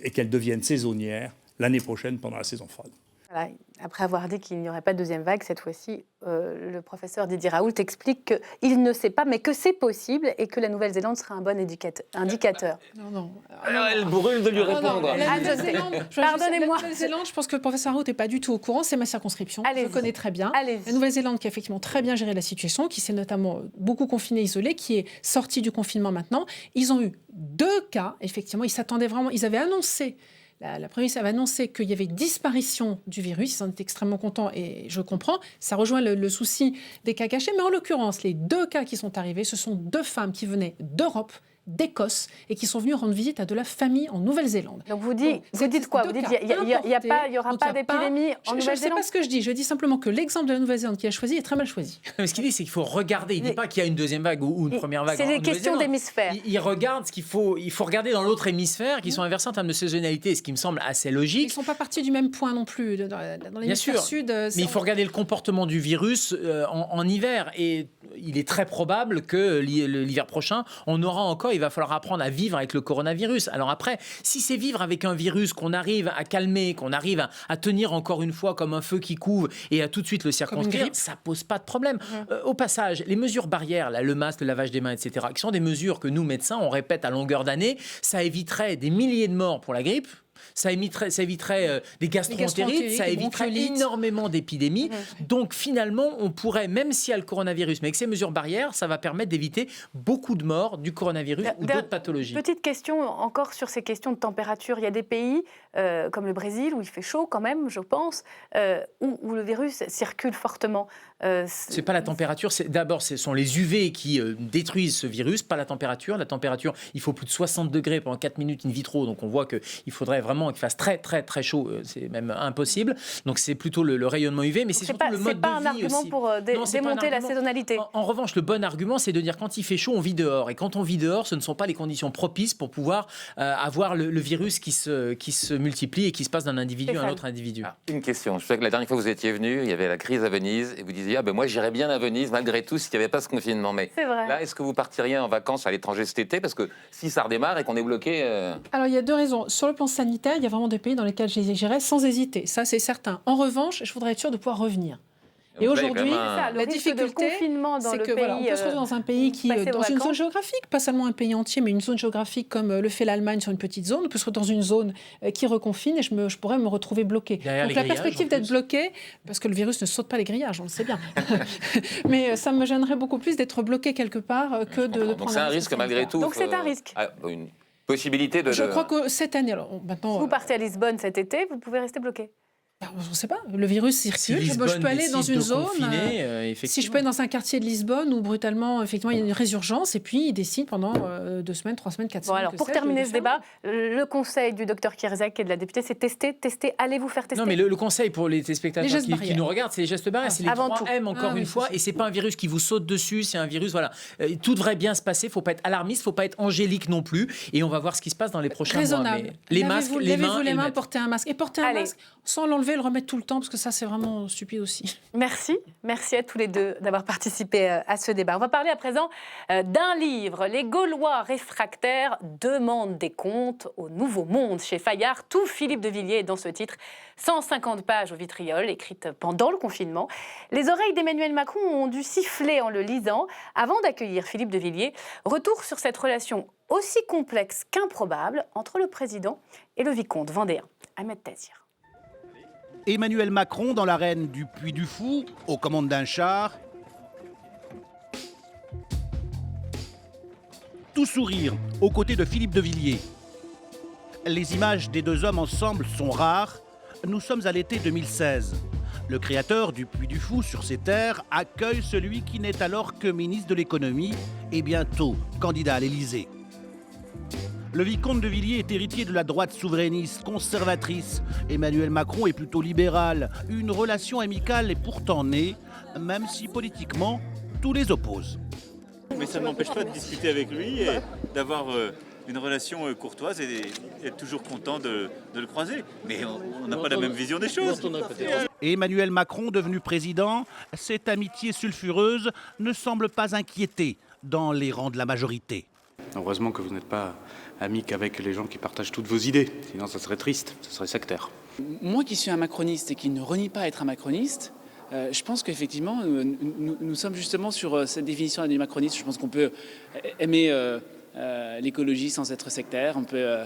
et qu'elle devienne saisonnière l'année prochaine pendant la saison froide. Voilà. Après avoir dit qu'il n'y aurait pas de deuxième vague, cette fois-ci, le professeur Didier Raoult explique qu'il ne sait pas, mais que c'est possible et que la Nouvelle-Zélande sera un bon indicateur. Non. Elle brûle de lui répondre. Ah, je sais. Pardonnez-moi. La Nouvelle-Zélande, je pense que le professeur Raoult n'est pas du tout au courant. C'est ma circonscription. Allez-y. Je connais très bien. Allez-y. La Nouvelle-Zélande qui a effectivement très bien géré la situation, qui s'est notamment beaucoup confinée, isolée, qui est sortie du confinement maintenant. Ils ont eu 2 cas, effectivement. Ils s'attendaient vraiment. Ils avaient annoncé. La Première ministre avait annoncé qu'il y avait disparition du virus. Ils en étaient extrêmement contents et je comprends. Ça rejoint le souci des cas cachés. Mais en l'occurrence, les 2 cas qui sont arrivés, ce sont 2 femmes qui venaient d'Europe, d'Écosse et qui sont venues rendre visite à de la famille en Nouvelle-Zélande. Donc vous dites quoi? Vous dites qu'il n'y aura pas d'épidémie en Je ne sais Nouvelle-Zélande? pas ce que je dis. Je dis simplement que l'exemple de la Nouvelle-Zélande qu'il a choisi est très mal choisi. Mais ce qu'il dit, c'est qu'il faut regarder. Il ne dit pas qu'il y a une deuxième vague ou une première vague. C'est en des questions Nouvelle-Zélande. d'hémisphère. Il regarde ce qu'il faut. Il faut regarder dans l'autre hémisphère qui sont inversés en termes de saisonnalité, ce qui me semble assez logique. Ils ne sont pas partis du même point non plus. Dans l'hémisphère sud, mais il faut regarder le comportement du virus en hiver. Et il est très probable que l'hiver prochain, on aura encore, il va falloir apprendre à vivre avec le coronavirus. Alors après, si c'est vivre avec un virus qu'on arrive à calmer, qu'on arrive à tenir encore une fois comme un feu qui couve et à tout de suite le circonscrire, ça pose pas de problème. Au passage, les mesures barrières, là, le masque, le lavage des mains, etc., qui sont des mesures que nous, médecins, on répète à longueur d'année, ça éviterait des milliers de morts pour la grippe. Ça éviterait des gastroentérites, ça éviterait énormément d'épidémies. Donc finalement, on pourrait, même s'il y a le coronavirus, mais avec ces mesures barrières, ça va permettre d'éviter beaucoup de morts du coronavirus ou d'autres pathologies. Petite question encore sur ces questions de température. Il y a des pays comme le Brésil où il fait chaud quand même, je pense, où le virus circule fortement. C'est pas la température, d'abord ce sont les UV qui détruisent ce virus, pas la température. La température, il faut plus de 60 degrés pendant 4 minutes in vitro, donc on voit qu'il faudrait vraiment qu'il fasse très très très chaud, c'est même impossible. Donc c'est plutôt le rayonnement UV, mais c'est surtout le mode de vie aussi. C'est pas un argument pour démonter la saisonnalité. En revanche, le bon argument, c'est de dire quand il fait chaud, on vit dehors. Et quand on vit dehors, ce ne sont pas les conditions propices pour pouvoir avoir le virus qui se multiplie et qui se passe d'un individu à un autre individu. Une question. Je sais que la dernière fois que vous étiez venu, il y avait la crise à Venise et vous disiez moi j'irais bien à Venise malgré tout s'il n'y avait pas ce confinement. Mais c'est vrai. Là, est-ce que vous partiriez en vacances à l'étranger cet été? Parce que si ça redémarre et qu'on est bloqué... Alors il y a 2 raisons. Sur le plan sanitaire, il y a vraiment des pays dans lesquels j'irais sans hésiter. Ça, c'est certain. En revanche, je voudrais être sûre de pouvoir revenir. Et aujourd'hui, la difficulté, c'est que voilà, on peut se retrouver dans un pays qui, dans une zone géographique, pas seulement un pays entier, mais une zone géographique comme le fait l'Allemagne sur une petite zone. On peut se retrouver dans une zone qui reconfine et je pourrais me retrouver bloquée. Donc la perspective d'être bloquée, parce que le virus ne saute pas les grillages, on le sait bien. Mais ça me gênerait beaucoup plus d'être bloquée quelque part que de prendre. Donc c'est un risque malgré tout. Donc c'est un risque. Une possibilité de... Je crois que cette année, alors maintenant... Si vous partez à Lisbonne cet été, vous pouvez rester bloqué. On ne sait pas, le virus circule, si je peux aller dans une zone, si je peux aller dans un quartier de Lisbonne où brutalement, effectivement, il y a une résurgence et puis ils décident pendant 2 semaines, 3 semaines, 4 semaines. Alors pour terminer ce débat, le conseil du docteur Kierzek et de la députée, c'est tester, allez vous faire tester. Non mais le conseil pour les téléspectateurs qui nous regardent, c'est les gestes barrières, c'est les 3M encore une fois, et c'est pas un virus qui vous saute dessus, c'est un virus, voilà, tout devrait bien se passer, faut pas être alarmiste, faut pas être angélique non plus, et on va voir ce qui se passe dans les prochains mois. Mais les masques, les mains, portez un masque, et portez un masque sans l'enlever l'enlever et le remettre tout le temps, parce que ça, c'est vraiment stupide aussi. Merci à tous les deux d'avoir participé à ce débat. On va parler à présent d'un livre. Les Gaulois réfractaires demandent des comptes au Nouveau Monde. Chez Fayard, tout Philippe de Villiers est dans ce titre. 150 pages au vitriol, écrites pendant le confinement. Les oreilles d'Emmanuel Macron ont dû siffler en le lisant. Avant d'accueillir Philippe de Villiers, retour sur cette relation aussi complexe qu'improbable entre le président et le vicomte vendéen, Ahmed Tazir. Emmanuel Macron dans l'arène du Puy du Fou, aux commandes d'un char. Tout sourire, aux côtés de Philippe de Villiers. Les images des deux hommes ensemble sont rares. Nous sommes à l'été 2016. Le créateur du Puy du Fou sur ses terres accueille celui qui n'est alors que ministre de l'économie et bientôt candidat à l'Élysée. Le vicomte de Villiers est héritier de la droite souverainiste, conservatrice. Emmanuel Macron est plutôt libéral. Une relation amicale est pourtant née, même si politiquement, tout les oppose. Mais ça ne m'empêche pas de discuter avec lui et d'avoir une relation courtoise et être toujours content de le croiser. Mais on n'a pas la même vision des choses. Et Emmanuel Macron, devenu président, cette amitié sulfureuse ne semble pas inquiéter dans les rangs de la majorité. Heureusement que vous n'êtes pas ami qu'avec les gens qui partagent toutes vos idées, sinon ça serait triste, ça serait sectaire. Moi qui suis un macroniste et qui ne renie pas être un macroniste, je pense qu'effectivement nous sommes justement sur cette définition du macroniste. Je pense qu'on peut aimer l'écologie sans être sectaire, on peut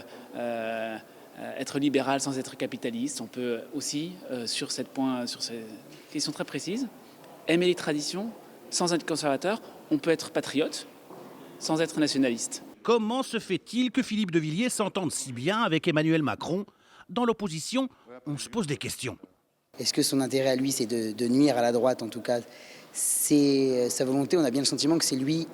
être libéral sans être capitaliste, on peut aussi, sur cette question très précise, aimer les traditions sans être conservateur, on peut être patriote sans être nationaliste. Comment se fait-il que Philippe de Villiers s'entende si bien avec Emmanuel Macron? Dans l'opposition, on se pose des questions. Est-ce que son intérêt à lui, c'est de nuire à la droite, en tout cas? C'est sa volonté, on a bien le sentiment que c'est lui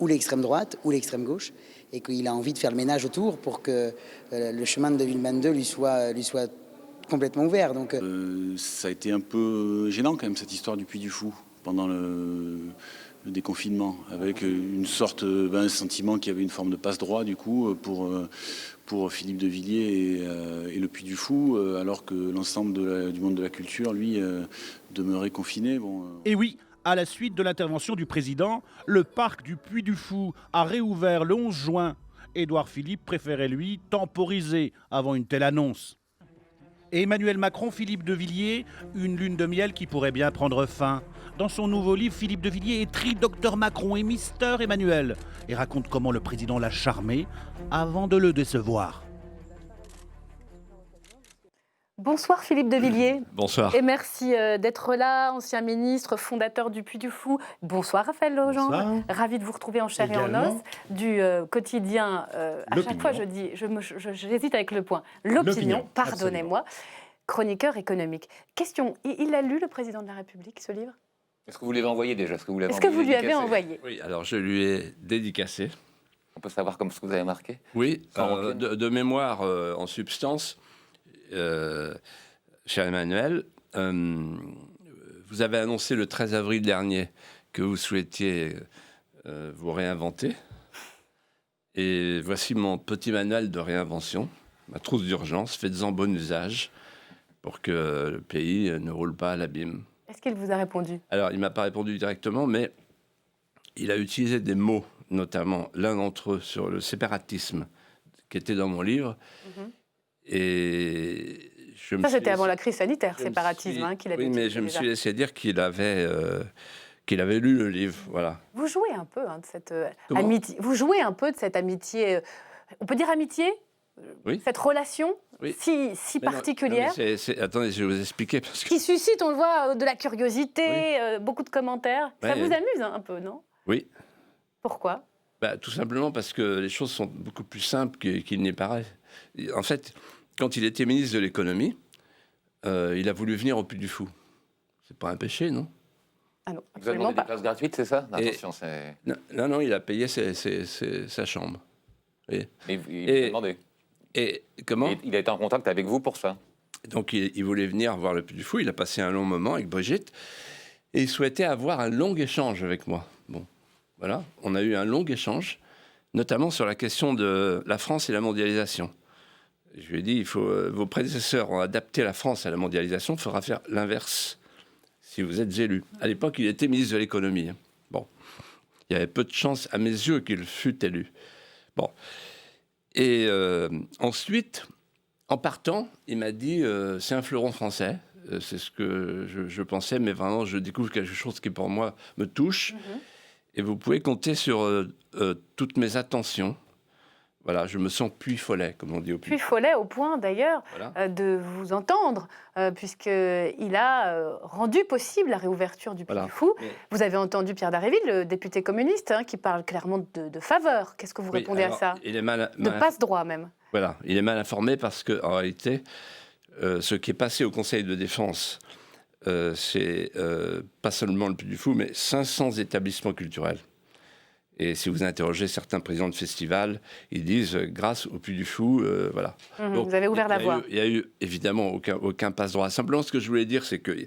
ou l'extrême droite ou l'extrême gauche, et qu'il a envie de faire le ménage autour pour que le chemin de 2022 lui soit complètement ouvert. Donc, ça a été un peu gênant quand même, cette histoire du Puy du Fou, pendant le déconfinement, avec une sorte, un sentiment qu'il y avait une forme de passe-droit du coup pour Philippe de Villiers et le Puy du Fou, alors que l'ensemble du monde de la culture, lui, demeurait confiné. Et oui, à la suite de l'intervention du président, le parc du Puy du Fou a réouvert le 11 juin. Édouard Philippe préférait, lui, temporiser avant une telle annonce. Et Emmanuel Macron, Philippe de Villiers, une lune de miel qui pourrait bien prendre fin. Dans son nouveau livre, Philippe de Villiers écrit Dr Macron et Mister Emmanuel et raconte comment le président l'a charmé avant de le décevoir. Bonsoir Philippe de Villiers. Bonsoir. Et merci d'être là, ancien ministre, fondateur du Puy du Fou. Bonsoir Raphaël Legendre. Ravi de vous retrouver en chair et en os du quotidien. À chaque fois je dis, j'hésite avec le point. L'opinion, pardonnez-moi. Chroniqueur économique. Question, il a lu le président de la République ce livre? Est-ce que vous l'avez envoyé déjà? Est-ce que vous lui avez envoyé? Oui, alors je lui ai dédicacé. On peut savoir comme ce que vous avez marqué? Oui, de mémoire en substance. Cher Emmanuel, vous avez annoncé le 13 avril dernier que vous souhaitiez vous réinventer. Et voici mon petit manuel de réinvention, ma trousse d'urgence. Faites-en bon usage pour que le pays ne roule pas à l'abîme. Est-ce qu'il vous a répondu? Alors, il ne m'a pas répondu directement, mais il a utilisé des mots, notamment l'un d'entre eux sur le séparatisme, qui était dans mon livre. Et ça, c'était avant la crise sanitaire, séparatisme, qu'il avait. Oui, mais je me suis laissé dire qu'il avait lu le livre, voilà. Vous jouez un peu de cette amitié. Vous jouez un peu de cette amitié. On peut dire amitié? Oui. Cette relation si particulière. Attendez, je vais vous expliquer. Parce que... Qui suscite, on le voit, de la curiosité, beaucoup de commentaires. Ça vous amuse un peu, non? Oui. Pourquoi? Tout simplement parce que les choses sont beaucoup plus simples qu'il n'y paraît. En fait, quand il était ministre de l'économie, il a voulu venir au Puy du Fou. C'est pas un péché, non? Ah non, vous avez demandé des places gratuites, c'est ça? Attention, c'est... Non, il a payé sa chambre. Et il a demandé. Et comment? Il a été en contact avec vous pour ça. Donc il voulait venir voir le Puy du Fou. Il a passé un long moment avec Brigitte et il souhaitait avoir un long échange avec moi. Bon, voilà, on a eu un long échange, notamment sur la question de la France et la mondialisation. Je lui ai dit, vos prédécesseurs ont adapté la France à la mondialisation, il faudra faire l'inverse si vous êtes élu. À l'époque, il était ministre de l'économie. Bon, il y avait peu de chances, à mes yeux, qu'il fût élu. Bon. Et ensuite, en partant, il m'a dit, c'est un fleuron français. C'est ce que je pensais, mais vraiment, je découvre quelque chose qui, pour moi, me touche. Et vous pouvez compter sur toutes mes attentions. Voilà, je me sens Puy-Follet, comme on dit au Puy. Puy-Follet, au point d'ailleurs de vous entendre, puisqu'il a rendu possible la réouverture du Puy du Fou. Vous avez entendu Pierre Dharréville, le député communiste, qui parle clairement de faveur. Qu'est-ce que vous répondez à ça? De passe-droit même. Voilà, il est mal informé parce qu'en réalité, ce qui est passé au Conseil de défense, c'est pas seulement le Puy du Fou, mais 500 établissements culturels. Et si vous interrogez certains présidents de festivals, ils disent grâce au Puy du Fou, voilà. Donc, vous avez ouvert la voie. Il y a eu évidemment aucun passe-droit. Simplement, ce que je voulais dire, c'est que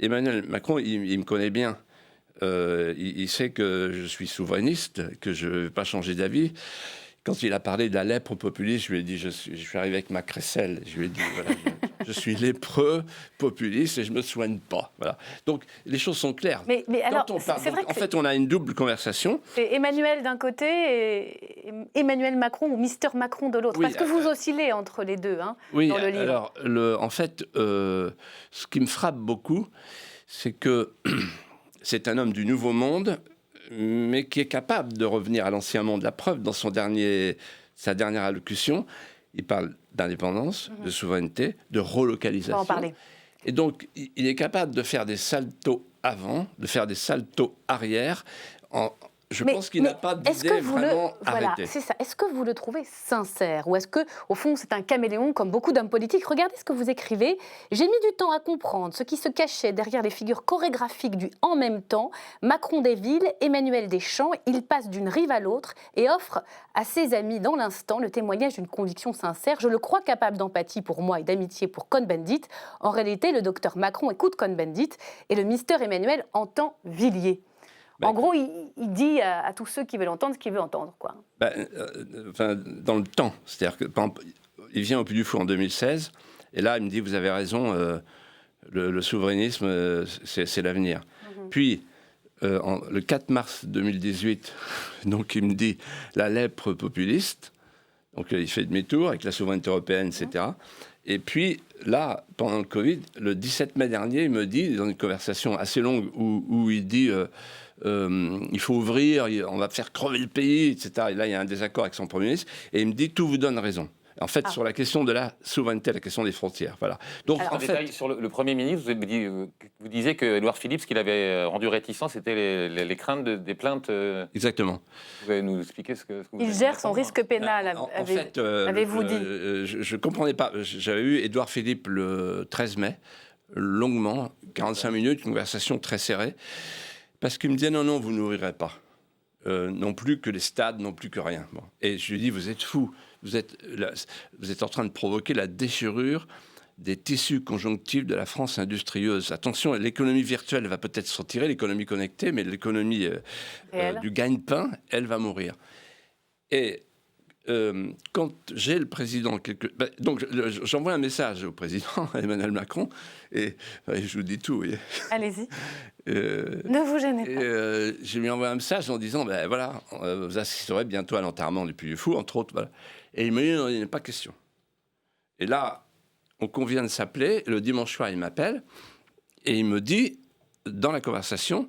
Emmanuel Macron, il me connaît bien. Il sait que je suis souverainiste, que je ne vais pas changer d'avis. Quand il a parlé de la lèpre populiste, je lui ai dit, je suis arrivé avec ma crécelle. Je lui ai dit, voilà, je suis lépreux, populiste et je ne me soigne pas. Voilà. Donc, les choses sont claires. Mais alors, c'est vrai en fait, on a une double conversation. C'est Emmanuel d'un côté et Emmanuel Macron ou Mister Macron de l'autre. Parce que vous oscillez entre les deux dans le livre. Alors, en fait, ce qui me frappe beaucoup, c'est que c'est un homme du Nouveau Monde, mais qui est capable de revenir à l'Ancien Monde. La preuve, dans sa dernière allocution, il parle d'indépendance, de souveraineté, de relocalisation. On va en parler. Et donc, il est capable de faire des saltos avant, de faire des saltos arrière. Je pense qu'il n'a pas d'idée vraiment arrêtée. Voilà, c'est ça. Est-ce que vous le trouvez sincère? Ou est-ce que, au fond, c'est un caméléon comme beaucoup d'hommes politiques? Regardez ce que vous écrivez. J'ai mis du temps à comprendre ce qui se cachait derrière les figures chorégraphiques du « en même temps ». Macron des villes, Emmanuel des champs, il passe d'une rive à l'autre et offre à ses amis dans l'instant le témoignage d'une conviction sincère. Je le crois capable d'empathie pour moi et d'amitié pour Cohn-Bendit. En réalité, le docteur Macron écoute Cohn-Bendit et le Mister Emmanuel entend Villiers. En gros, il dit à tous ceux qui veulent entendre ce qu'il veut entendre, quoi. Dans le temps. C'est-à-dire que, par exemple, il vient au Puy du Fou en 2016, et là, il me dit, vous avez raison, le souverainisme, c'est l'avenir. Puis, le 4 mars 2018, donc, il me dit, la lèpre populiste, donc il fait demi-tour avec la souveraineté européenne, etc. Et puis, là, pendant le Covid, le 17 mai dernier, il me dit, dans une conversation assez longue, où il dit... il faut ouvrir, on va faire crever le pays, etc. Et là, il y a un désaccord avec son Premier ministre. Et il me dit, tout vous donne raison. En fait, sur la question de la souveraineté, la question des frontières. Voilà. Donc, en détail, sur le Premier ministre, vous disiez que Édouard Philippe, ce qu'il avait rendu réticent, c'était les craintes des plaintes. Exactement. Vous allez nous expliquer ce que vous Il gère son risque pénal, avez-vous dit. Je ne comprenais pas. J'avais eu Édouard Philippe le 13 mai, longuement, 45 minutes, une conversation très serrée. Parce qu'il me disait, non, vous n'ouvrirez pas. Non plus que les stades, non plus que rien. Bon. Et je lui dis, vous êtes fou. Vous êtes en train de provoquer la déchirure des tissus conjonctifs de la France industrieuse. Attention, l'économie virtuelle va peut-être se retirer, l'économie connectée, mais l'économie du gagne-pain, elle va mourir. Et quand j'ai le président... donc, j'envoie un message au président, Emmanuel Macron, et je vous dis tout. Allez-y. Ne vous gênez pas. Je lui envoie un message en disant, voilà, vous assisterez bientôt à l'enterrement du Puy du Fou, entre autres. Voilà. Et il me dit, non, il n'est pas question. Et là, on convient de s'appeler. Le dimanche soir, il m'appelle, et il me dit, dans la conversation,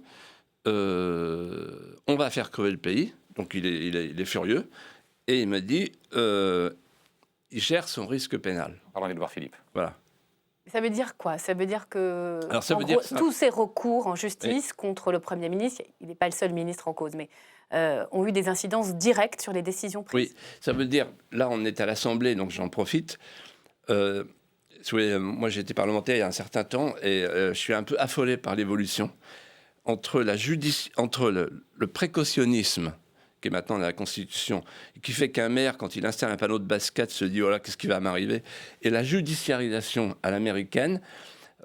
on va faire crever le pays. Donc, il est furieux. Et il me dit, il gère son risque pénal. Parlons d'Édouard Philippe. Voilà. Ça veut dire quoi? Ça veut dire que tous ces recours en justice contre le Premier ministre, il n'est pas le seul ministre en cause, mais ont eu des incidences directes sur les décisions prises. Oui, ça veut dire, là on est à l'Assemblée, donc j'en profite. Moi j'étais parlementaire il y a un certain temps et je suis un peu affolé par l'évolution entre le précautionnisme qui est maintenant dans la Constitution, qui fait qu'un maire, quand il installe un panneau de basket, se dit « Oh là, qu'est-ce qui va m'arriver ?» Et la judiciarisation à l'américaine,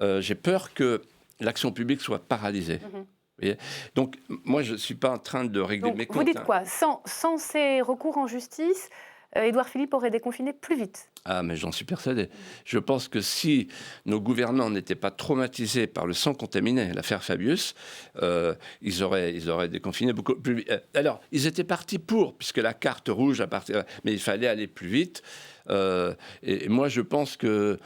j'ai peur que l'action publique soit paralysée. Vous voyez ? Donc, moi, je ne suis pas en train de régler mes comptes. Vous dites quoi ? Sans ces recours en justice, Édouard Philippe aurait déconfiné plus vite. Ah, mais j'en suis persuadé. Je pense que si nos gouvernants n'étaient pas traumatisés par le sang contaminé, l'affaire Fabius, ils auraient déconfiné beaucoup plus vite. Alors, ils étaient partis puisque la carte rouge, mais il fallait aller plus vite. Et moi, je pense que,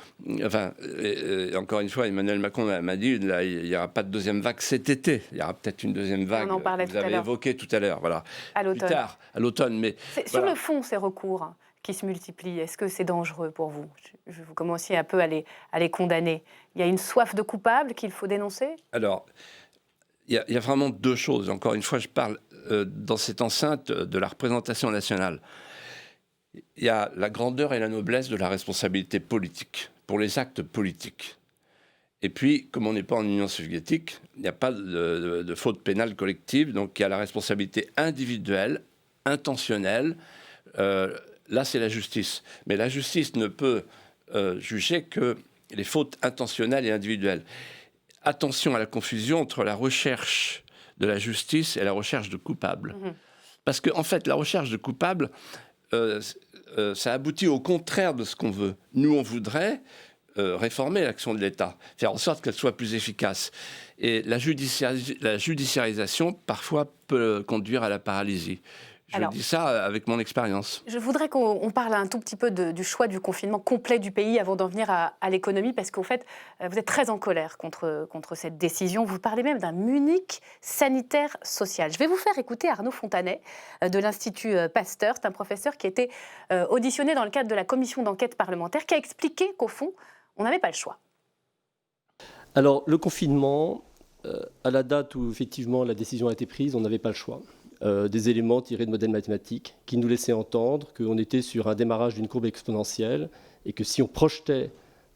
encore une fois, Emmanuel Macron m'a dit, là, il n'y aura pas de deuxième vague cet été. Il y aura peut-être une deuxième vague. On en parlait vous tout à avez l'heure. évoqué tout à l'heure, voilà. À l'automne. Plus tard, à l'automne. Mais sur le fond, ces recours qui se multiplient, est-ce que c'est dangereux pour vous? Vous commenciez un peu à les condamner. Il y a une soif de coupables qu'il faut dénoncer? Alors, il y a vraiment deux choses. Encore une fois, je parle dans cette enceinte de la représentation nationale. Il y a la grandeur et la noblesse de la responsabilité politique, pour les actes politiques. Et puis, comme on n'est pas en Union soviétique, il n'y a pas de faute pénale collective, donc il y a la responsabilité individuelle, intentionnelle. Là, c'est la justice. Mais la justice ne peut juger que les fautes intentionnelles et individuelles. Attention à la confusion entre la recherche de la justice et la recherche de coupables. Parce qu'en fait, la recherche de coupables, ça aboutit au contraire de ce qu'on veut. Nous, on voudrait réformer l'action de l'État, faire en sorte qu'elle soit plus efficace. Et la judiciarisation, parfois, peut conduire à la paralysie. Je dis ça avec mon expérience. Je voudrais qu'on parle un tout petit peu du choix du confinement complet du pays avant d'en venir à l'économie, parce qu'en fait, vous êtes très en colère contre cette décision. Vous parlez même d'un Munich sanitaire social. Je vais vous faire écouter Arnaud Fontanet de l'Institut Pasteur. C'est un professeur qui a été auditionné dans le cadre de la commission d'enquête parlementaire, qui a expliqué qu'au fond, on n'avait pas le choix. Alors, le confinement, à la date où effectivement la décision a été prise, on n'avait pas le choix. Des éléments tirés de modèles mathématiques qui nous laissaient entendre qu'on était sur un démarrage d'une courbe exponentielle et que si on projetait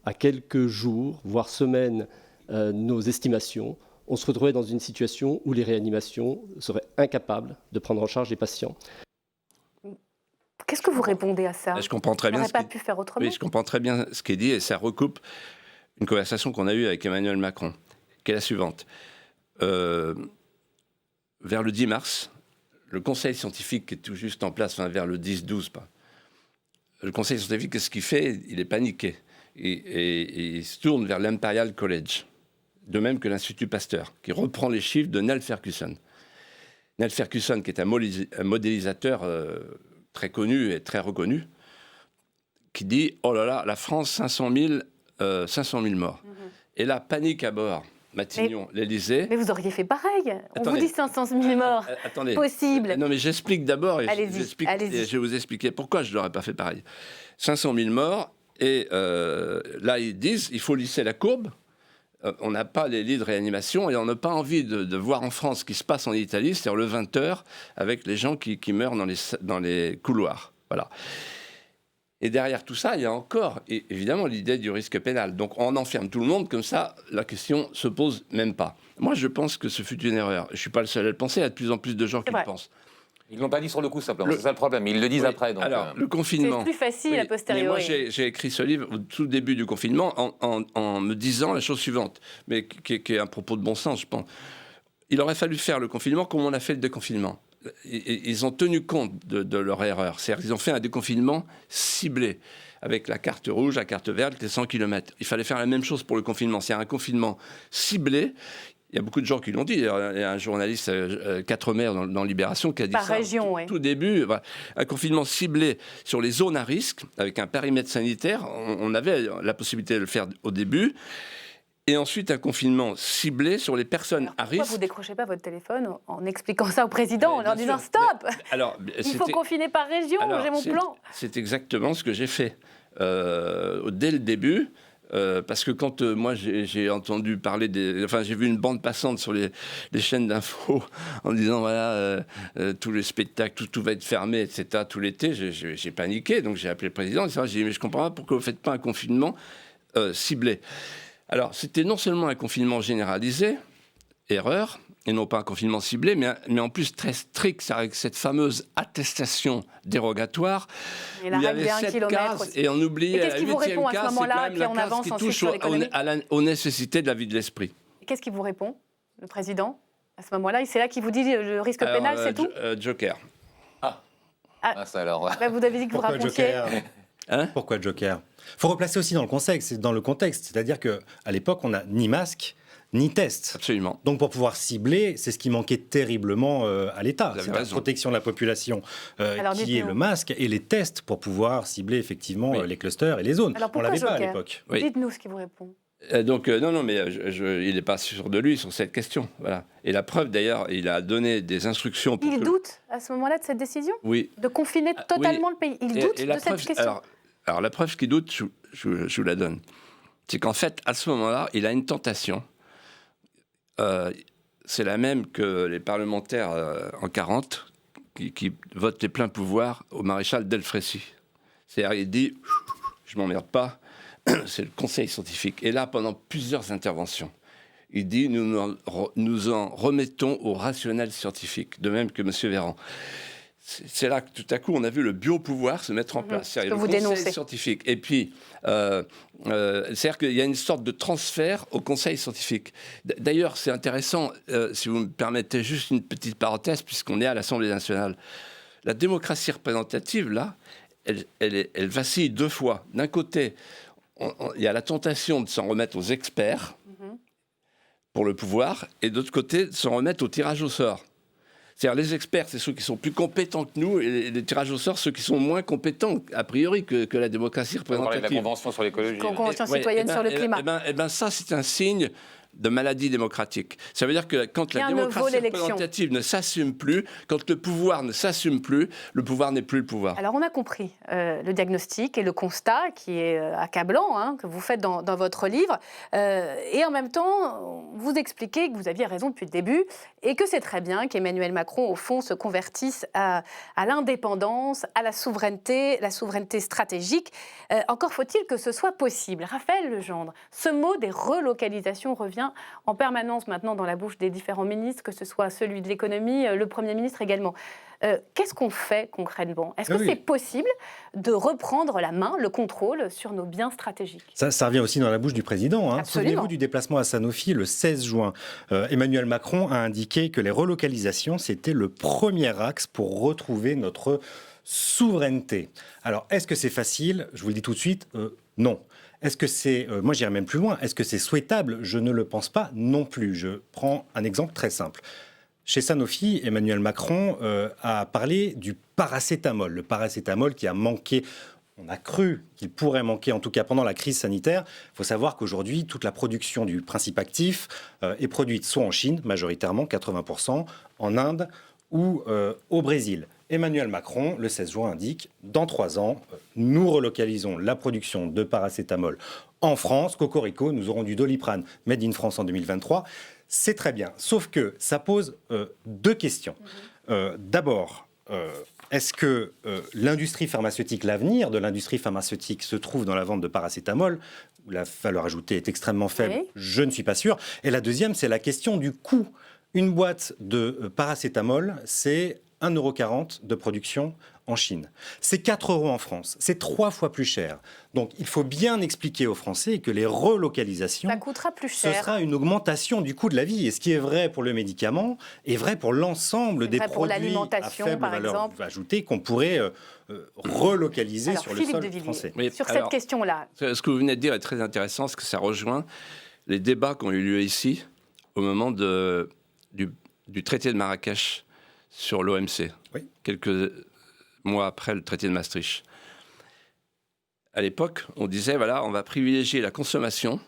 à quelques jours, voire semaines, nos estimations, on se retrouvait dans une situation où les réanimations seraient incapables de prendre en charge les patients. Qu'est-ce que vous répondez à ça? Je comprends très bien. On n'aurait pas pu faire autrement. Oui, je comprends très bien ce qui est dit et ça recoupe une conversation qu'on a eue avec Emmanuel Macron, qui est la suivante. Vers le 10 mars, le conseil scientifique qui est tout juste en place, vers le 10-12, le conseil scientifique, qu'est-ce qu'il fait? Il est paniqué. Et il se tourne vers l'Imperial College, de même que l'Institut Pasteur, qui reprend les chiffres de Neil Ferguson. Neil Ferguson, qui est un modélisateur très connu et très reconnu, qui dit « Oh là là, la France, 500 000 morts. Et là, panique à bord. Matignon, l'Élysée. Mais vous auriez fait pareil. On vous dit 500 000 morts. Attendez. Possible. Non, mais j'explique d'abord et allez-y. Je vais vous expliquer pourquoi je ne l'aurais pas fait pareil. 500 000 morts et là, ils disent il faut lisser la courbe. On n'a pas les lits de réanimation et on n'a pas envie de voir en France ce qui se passe en Italie, c'est-à-dire le 20h avec les gens qui meurent dans les couloirs. Voilà. Et derrière tout ça, il y a encore, évidemment, l'idée du risque pénal. Donc on enferme tout le monde, comme ça, la question ne se pose même pas. Moi, je pense que ce fut une erreur. Je ne suis pas le seul à le penser, il y a de plus en plus de gens qui le pensent. Ils ne l'ont pas dit sur le coup, simplement. C'est ça le problème. Ils le disent après. Donc, alors, le confinement... C'est plus facile a posteriori. Moi, j'ai écrit ce livre au tout début du confinement en me disant la chose suivante, mais qui est un propos de bon sens, je pense. Il aurait fallu faire le confinement comme on a fait le déconfinement. Ils ont tenu compte de leur erreur. C'est-à-dire qu'ils ont fait un déconfinement ciblé, avec la carte rouge, la carte verte, les 100 km. Il fallait faire la même chose pour le confinement. C'est un confinement ciblé. Il y a beaucoup de gens qui l'ont dit. Il y a un journaliste, Quatremer, dans Libération, qui a dit par ça région, tout début. Voilà. Un confinement ciblé sur les zones à risque, avec un périmètre sanitaire. On avait la possibilité de le faire au début. Et ensuite, un confinement ciblé sur les personnes à risque. Pourquoi vous ne décrochez pas votre téléphone en expliquant ça au président, en leur disant « Stop ! Il faut confiner par région, j'ai mon plan !» C'est exactement ce que j'ai fait. Dès le début, parce que quand moi j'ai entendu parler j'ai vu une bande passante sur les chaînes d'infos en disant voilà tous les spectacles, tout va être fermé, etc. tout l'été, j'ai paniqué, donc j'ai appelé le président, j'ai dit mais je comprends pas pourquoi vous faites pas un confinement ciblé. Alors c'était non seulement un confinement généralisé, erreur, et non pas un confinement ciblé, mais en plus très strict, avec cette fameuse attestation dérogatoire. Et la règle des 1 km aussi. Et on oubliait qu'est-ce qui vous répond à ce moment-là, puis on avance ensuite sur l'économie ? Aux nécessités de la vie de l'esprit. Et qu'est-ce qui vous répond, le président, à ce moment-là ? C'est là qu'il vous dit le risque pénal, c'est tout ? Joker. Ah, ça alors. Bah, vous avez dit que vous Pourquoi racontiez. Joker Pourquoi Joker Il faut replacer aussi dans le contexte. C'est-à-dire qu'à l'époque, on n'a ni masque, ni test. Absolument. Donc pour pouvoir cibler, c'est ce qui manquait terriblement à l'État. C'est la protection de la population qui est le masque et les tests pour pouvoir cibler effectivement les clusters et les zones. Alors on pourquoi l'avait pas à Joker l'époque. Dites-nous ce qui vous répond. Donc, non, mais il n'est pas sûr de lui sur cette question. Voilà. Et la preuve, d'ailleurs, il a donné des instructions pour Il doute à ce moment-là de cette décision Oui. De confiner totalement le pays. Il doute de cette question. Alors, la preuve qu'il doute, je vous la donne. C'est qu'en fait, à ce moment-là, il a une tentation. C'est la même que les parlementaires en 40 qui votent les pleins pouvoirs au maréchal Delfrécy. C'est-à-dire, il dit, je m'emmerde pas, c'est le conseil scientifique. Et là, pendant plusieurs interventions, il dit, nous en remettons au rationnel scientifique, de même que M. Véran. C'est là que tout à coup, on a vu le biopouvoir se mettre en place. C'est-à-dire le conseil scientifique. Et puis, c'est-à-dire qu'il y a une sorte de transfert au conseil scientifique. D'ailleurs, c'est intéressant, si vous me permettez juste une petite parenthèse, puisqu'on est à l'Assemblée nationale. La démocratie représentative, là, elle vacille deux fois. D'un côté, il y a la tentation de s'en remettre aux experts pour le pouvoir, et d'autre côté, de s'en remettre au tirage au sort. C'est-à-dire les experts, c'est ceux qui sont plus compétents que nous, et les tirages au sort, ceux qui sont moins compétents, a priori, que la démocratie représentative. On parlait de la Convention sur l'écologie. Convention citoyenne sur le climat. Ça, c'est un signe de maladie démocratique. Ça veut dire que quand la démocratie représentative ne s'assume plus, quand le pouvoir ne s'assume plus, le pouvoir n'est plus le pouvoir. Alors on a compris le diagnostic et le constat qui est accablant, que vous faites dans votre livre. Et en même temps, vous expliquez que vous aviez raison depuis le début et que c'est très bien qu'Emmanuel Macron, au fond, se convertisse à l'indépendance, à la souveraineté stratégique. Encore faut-il que ce soit possible. Raphaël Legendre, ce mot des relocalisations revient en permanence maintenant dans la bouche des différents ministres, que ce soit celui de l'économie, le Premier ministre également. Qu'est-ce qu'on fait concrètement ? Est-ce que c'est possible de reprendre la main, le contrôle sur nos biens stratégiques ? Ça revient aussi dans la bouche du président. Souvenez-vous du déplacement à Sanofi le 16 juin. Emmanuel Macron a indiqué que les relocalisations, c'était le premier axe pour retrouver notre souveraineté. Alors, est-ce que c'est facile ? Je vous le dis tout de suite, non. Est-ce que c'est, moi j'irais même plus loin, est-ce que c'est souhaitable ? Je ne le pense pas non plus. Je prends un exemple très simple. Chez Sanofi, Emmanuel Macron a parlé du paracétamol. Le paracétamol qui a manqué, on a cru qu'il pourrait manquer, en tout cas pendant la crise sanitaire. Il faut savoir qu'aujourd'hui, toute la production du principe actif est produite soit en Chine, majoritairement, 80%, en Inde ou au Brésil. Emmanuel Macron, le 16 juin, indique « Dans 3 ans, nous relocalisons la production de paracétamol en France. Cocorico, nous aurons du Doliprane Made in France en 2023. » C'est très bien. Sauf que ça pose 2 questions. D'abord, est-ce que l'industrie pharmaceutique, l'avenir de l'industrie pharmaceutique se trouve dans la vente de paracétamol, où la valeur ajoutée est extrêmement faible ? Oui. Je ne suis pas sûr. Et la deuxième, c'est la question du coût. Une boîte de paracétamol, c'est 1,40 € de production en Chine. C'est 4 € en France. C'est 3 fois plus cher. Donc, il faut bien expliquer aux Français que les relocalisations, ça coûtera plus cher. Ce sera une augmentation du coût de la vie. Et ce qui est vrai pour le médicament est vrai pour l'ensemble des produits à faible valeur ajoutée qu'on pourrait relocaliser sur le sol français. Oui, sur cette question-là. Ce que vous venez de dire est très intéressant, parce que ça rejoint les débats qui ont eu lieu ici au moment du traité de Marrakech sur l'OMC, quelques mois après le traité de Maastricht. À l'époque, on disait, voilà, on va privilégier la consommation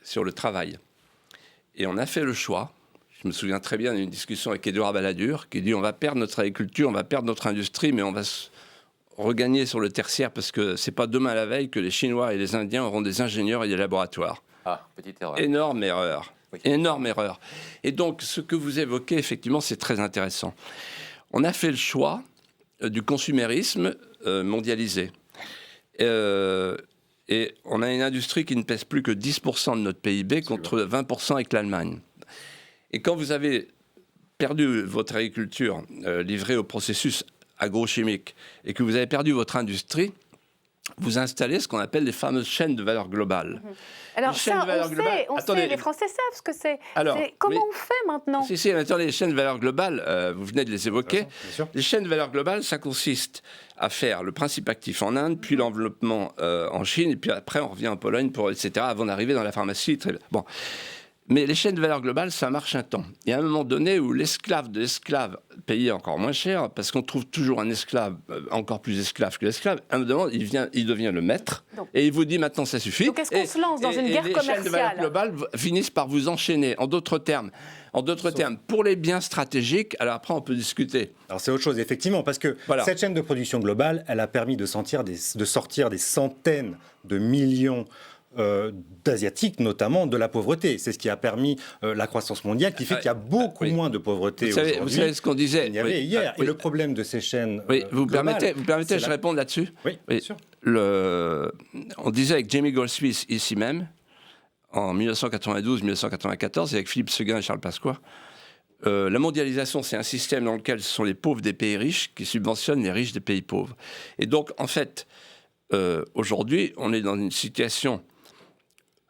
sur le travail. Et on a fait le choix, je me souviens très bien d'une discussion avec Édouard Balladur, qui dit, on va perdre notre agriculture, on va perdre notre industrie, mais on va regagner sur le tertiaire, parce que c'est pas demain la veille que les Chinois et les Indiens auront des ingénieurs et des laboratoires. Ah, petite erreur. Énorme erreur. Oui. Énorme erreur. Et donc, ce que vous évoquez, effectivement, c'est très intéressant. On a fait le choix du consumérisme mondialisé. Et on a une industrie qui ne pèse plus que 10% de notre PIB contre 20% avec l'Allemagne. Et quand vous avez perdu votre agriculture livrée au processus agrochimique et que vous avez perdu votre industrie, vous installez ce qu'on appelle les fameuses chaînes de valeur globale. Alors ça, on sait, les Français savent ce que c'est. Comment on fait maintenant? Si, attendez, les chaînes de valeur globale, vous venez de les évoquer. Les chaînes de valeur globale, ça consiste à faire le principe actif en Inde, puis l'enveloppement en Chine, et puis après on revient en Pologne, etc., avant d'arriver dans la pharmacie. Bon. Mais les chaînes de valeur globale, ça marche un temps. Il y a un moment donné où l'esclave de l'esclave payait encore moins cher, parce qu'on trouve toujours un esclave encore plus esclave que l'esclave. À un moment, il devient le maître, et il vous dit maintenant ça suffit. Donc est-ce qu'on se lance dans une guerre commerciale? Les chaînes de valeur globale finissent par vous enchaîner. En d'autres termes, pour les biens stratégiques, alors après on peut discuter. Alors c'est autre chose, effectivement, parce que cette chaîne de production globale, elle a permis de sortir des centaines de millions d'Asiatiques, notamment de la pauvreté. C'est ce qui a permis la croissance mondiale, qui fait qu'il y a beaucoup moins de pauvreté aujourd'hui. Vous savez ce qu'on disait. Il y avait hier. Et le problème de ces chaînes vous permettez que je réponde là-dessus? Oui, bien sûr. On disait avec Jamie Goldsmith ici même, en 1992-1994, avec Philippe Séguin et Charles Pasqua, la mondialisation, c'est un système dans lequel ce sont les pauvres des pays riches qui subventionnent les riches des pays pauvres. Et donc, en fait, aujourd'hui, on est dans une situation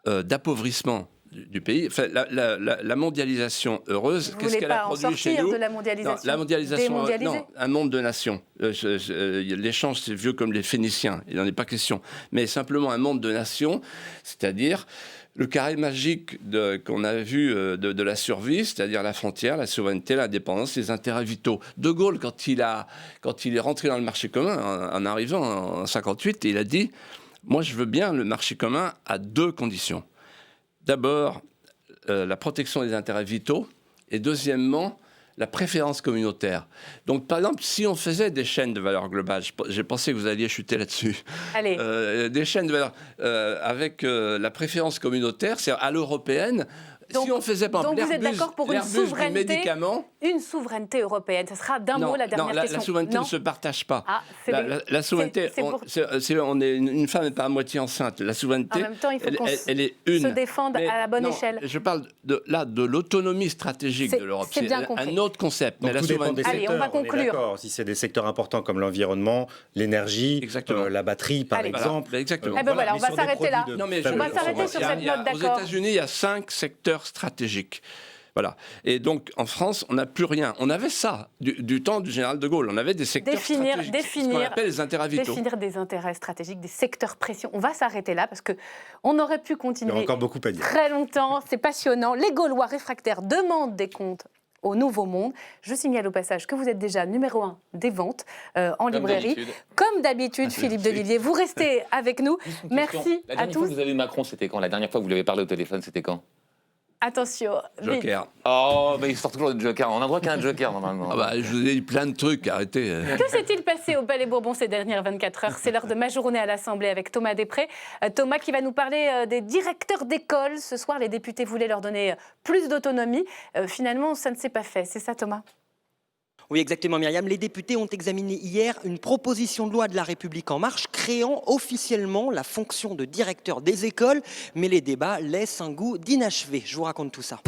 d'appauvrissement du pays. Enfin, la mondialisation heureuse, qu'est-ce qu'elle a produit chez nous? De la mondialisation, la mondialisation, non, un monde de nations. L'échange, c'est vieux comme les Phéniciens, il n'en est pas question. Mais simplement un monde de nations, c'est-à-dire le carré magique qu'on a vu de la survie, c'est-à-dire la frontière, la souveraineté, l'indépendance, les intérêts vitaux. De Gaulle, quand il est rentré dans le marché commun, en arrivant en 1958, il a dit « Moi, je veux bien le marché commun à deux conditions. D'abord, la protection des intérêts vitaux, et deuxièmement, la préférence communautaire. » Donc, par exemple, si on faisait des chaînes de valeur globale, j'ai pensé que vous alliez chuter là-dessus. Allez. Des chaînes de valeur avec la préférence communautaire, c'est à l'européenne. Si on faisait par exemple vous êtes d'accord pour une souveraineté européenne? Ce sera d'un mot la dernière question. La souveraineté ne se partage pas. La souveraineté, une femme n'est pas à moitié enceinte. La souveraineté, en même temps, il faut elle est une. Se défendre à la bonne échelle. Je parle de l'autonomie stratégique de l'Europe. C'est un autre concept. Donc, mais tout dépend des secteurs. Allez, on va conclure. Si c'est des secteurs importants comme l'environnement, l'énergie, la batterie, par exemple. Exactement. On va s'arrêter là. On va s'arrêter sur cette note d'accord. Aux États-Unis, il y a 5 secteurs stratégiques. Voilà. Et donc, en France, on n'a plus rien. On avait ça du temps du général de Gaulle. On avait des secteurs stratégiques, ce qu'on appelle les intérêts vitaux. Définir des intérêts stratégiques, des secteurs pression. On va s'arrêter là parce qu'on aurait pu continuer il y a encore beaucoup à dire. Très longtemps. C'est passionnant. Les Gaulois réfractaires demandent des comptes au Nouveau Monde. Je signale au passage que vous êtes déjà numéro 1 des ventes en librairie. Comme d'habitude, Philippe Devilliers. Vous restez avec nous. Merci à tous. La dernière fois que vous avez eu Macron, c'était quand? La dernière fois que vous lui avez parlé au téléphone, c'était quand? Attention. Joker. Oh, mais il sort toujours le Joker. On n'a droit qu'à un Joker, normalement. Je vous ai dit plein de trucs, arrêtez. Que s'est-il passé au Palais Bourbon ces dernières 24 heures? C'est l'heure de ma journée à l'Assemblée avec Thomas Després. Thomas qui va nous parler des directeurs d'école. Ce soir, les députés voulaient leur donner plus d'autonomie. Finalement, ça ne s'est pas fait. C'est ça, Thomas? Oui, exactement, Myriam. Les députés ont examiné hier une proposition de loi de La République En Marche créant officiellement la fonction de directeur des écoles. Mais les débats laissent un goût d'inachevé. Je vous raconte tout ça.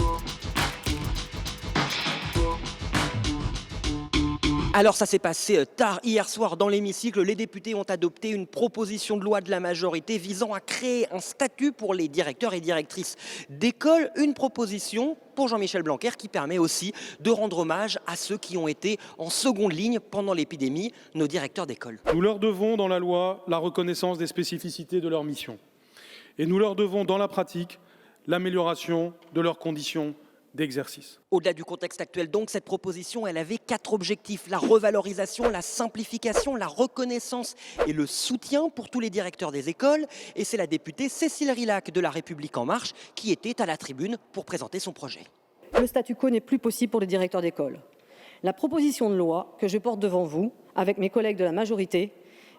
Alors ça s'est passé tard hier soir dans l'hémicycle. Les députés ont adopté une proposition de loi de la majorité visant à créer un statut pour les directeurs et directrices d'école. Une proposition pour Jean-Michel Blanquer qui permet aussi de rendre hommage à ceux qui ont été en seconde ligne pendant l'épidémie, nos directeurs d'école. Nous leur devons dans la loi la reconnaissance des spécificités de leur mission. Et nous leur devons dans la pratique l'amélioration de leurs conditions d'exercice. Au-delà du contexte actuel, donc, cette proposition, elle avait 4 objectifs. La revalorisation, la simplification, la reconnaissance et le soutien pour tous les directeurs des écoles. Et c'est la députée Cécile Rilhac de La République En Marche qui était à la tribune pour présenter son projet. Le statu quo n'est plus possible pour les directeurs d'école. La proposition de loi que je porte devant vous, avec mes collègues de la majorité,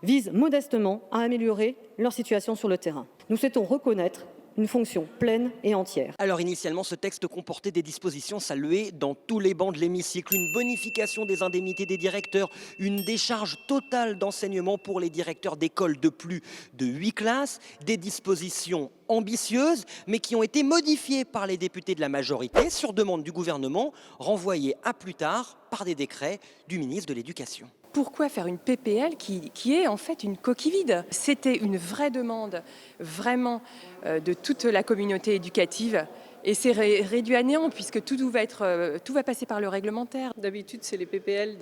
vise modestement à améliorer leur situation sur le terrain. Nous souhaitons reconnaître une fonction pleine et entière. Alors initialement, ce texte comportait des dispositions saluées dans tous les bancs de l'hémicycle. Une bonification des indemnités des directeurs, une décharge totale d'enseignement pour les directeurs d'écoles de plus de 8 classes, des dispositions ambitieuses, mais qui ont été modifiées par les députés de la majorité sur demande du gouvernement, renvoyées à plus tard par des décrets du ministre de l'Éducation. Pourquoi faire une PPL qui est en fait une coquille vide? C'était une vraie demande, vraiment, de toute la communauté éducative. Et c'est réduit à néant puisque tout va passer par le réglementaire. D'habitude, c'est les PPL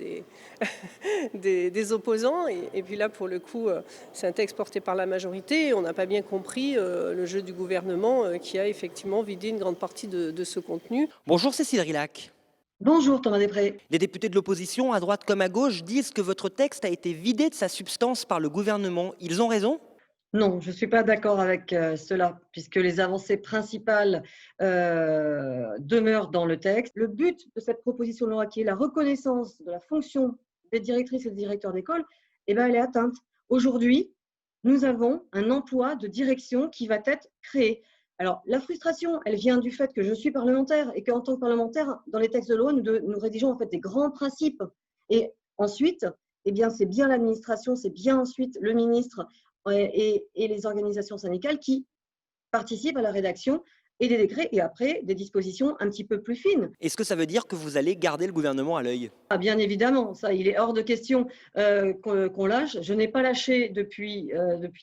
des opposants. Et puis là, pour le coup, c'est un texte porté par la majorité. On n'a pas bien compris le jeu du gouvernement qui a effectivement vidé une grande partie de ce contenu. Bonjour Cécile Rilhac. Bonjour Thomas Després. Les députés de l'opposition, à droite comme à gauche, disent que votre texte a été vidé de sa substance par le gouvernement. Ils ont raison ? Non, je ne suis pas d'accord avec cela, puisque les avancées principales demeurent dans le texte. Le but de cette proposition de loi, qui est la reconnaissance de la fonction des directrices et des directeurs d'école, elle est atteinte. Aujourd'hui, nous avons un emploi de direction qui va être créé. Alors, la frustration, elle vient du fait que je suis parlementaire et qu'en tant que parlementaire, dans les textes de loi, nous rédigeons en fait des grands principes. Et ensuite, c'est bien l'administration, c'est bien ensuite le ministre et les organisations syndicales qui participent à la rédaction et des décrets et après des dispositions un petit peu plus fines. Est-ce que ça veut dire que vous allez garder le gouvernement à l'œil ? Ah, bien évidemment, ça, il est hors de question qu'on lâche. Je n'ai pas lâché depuis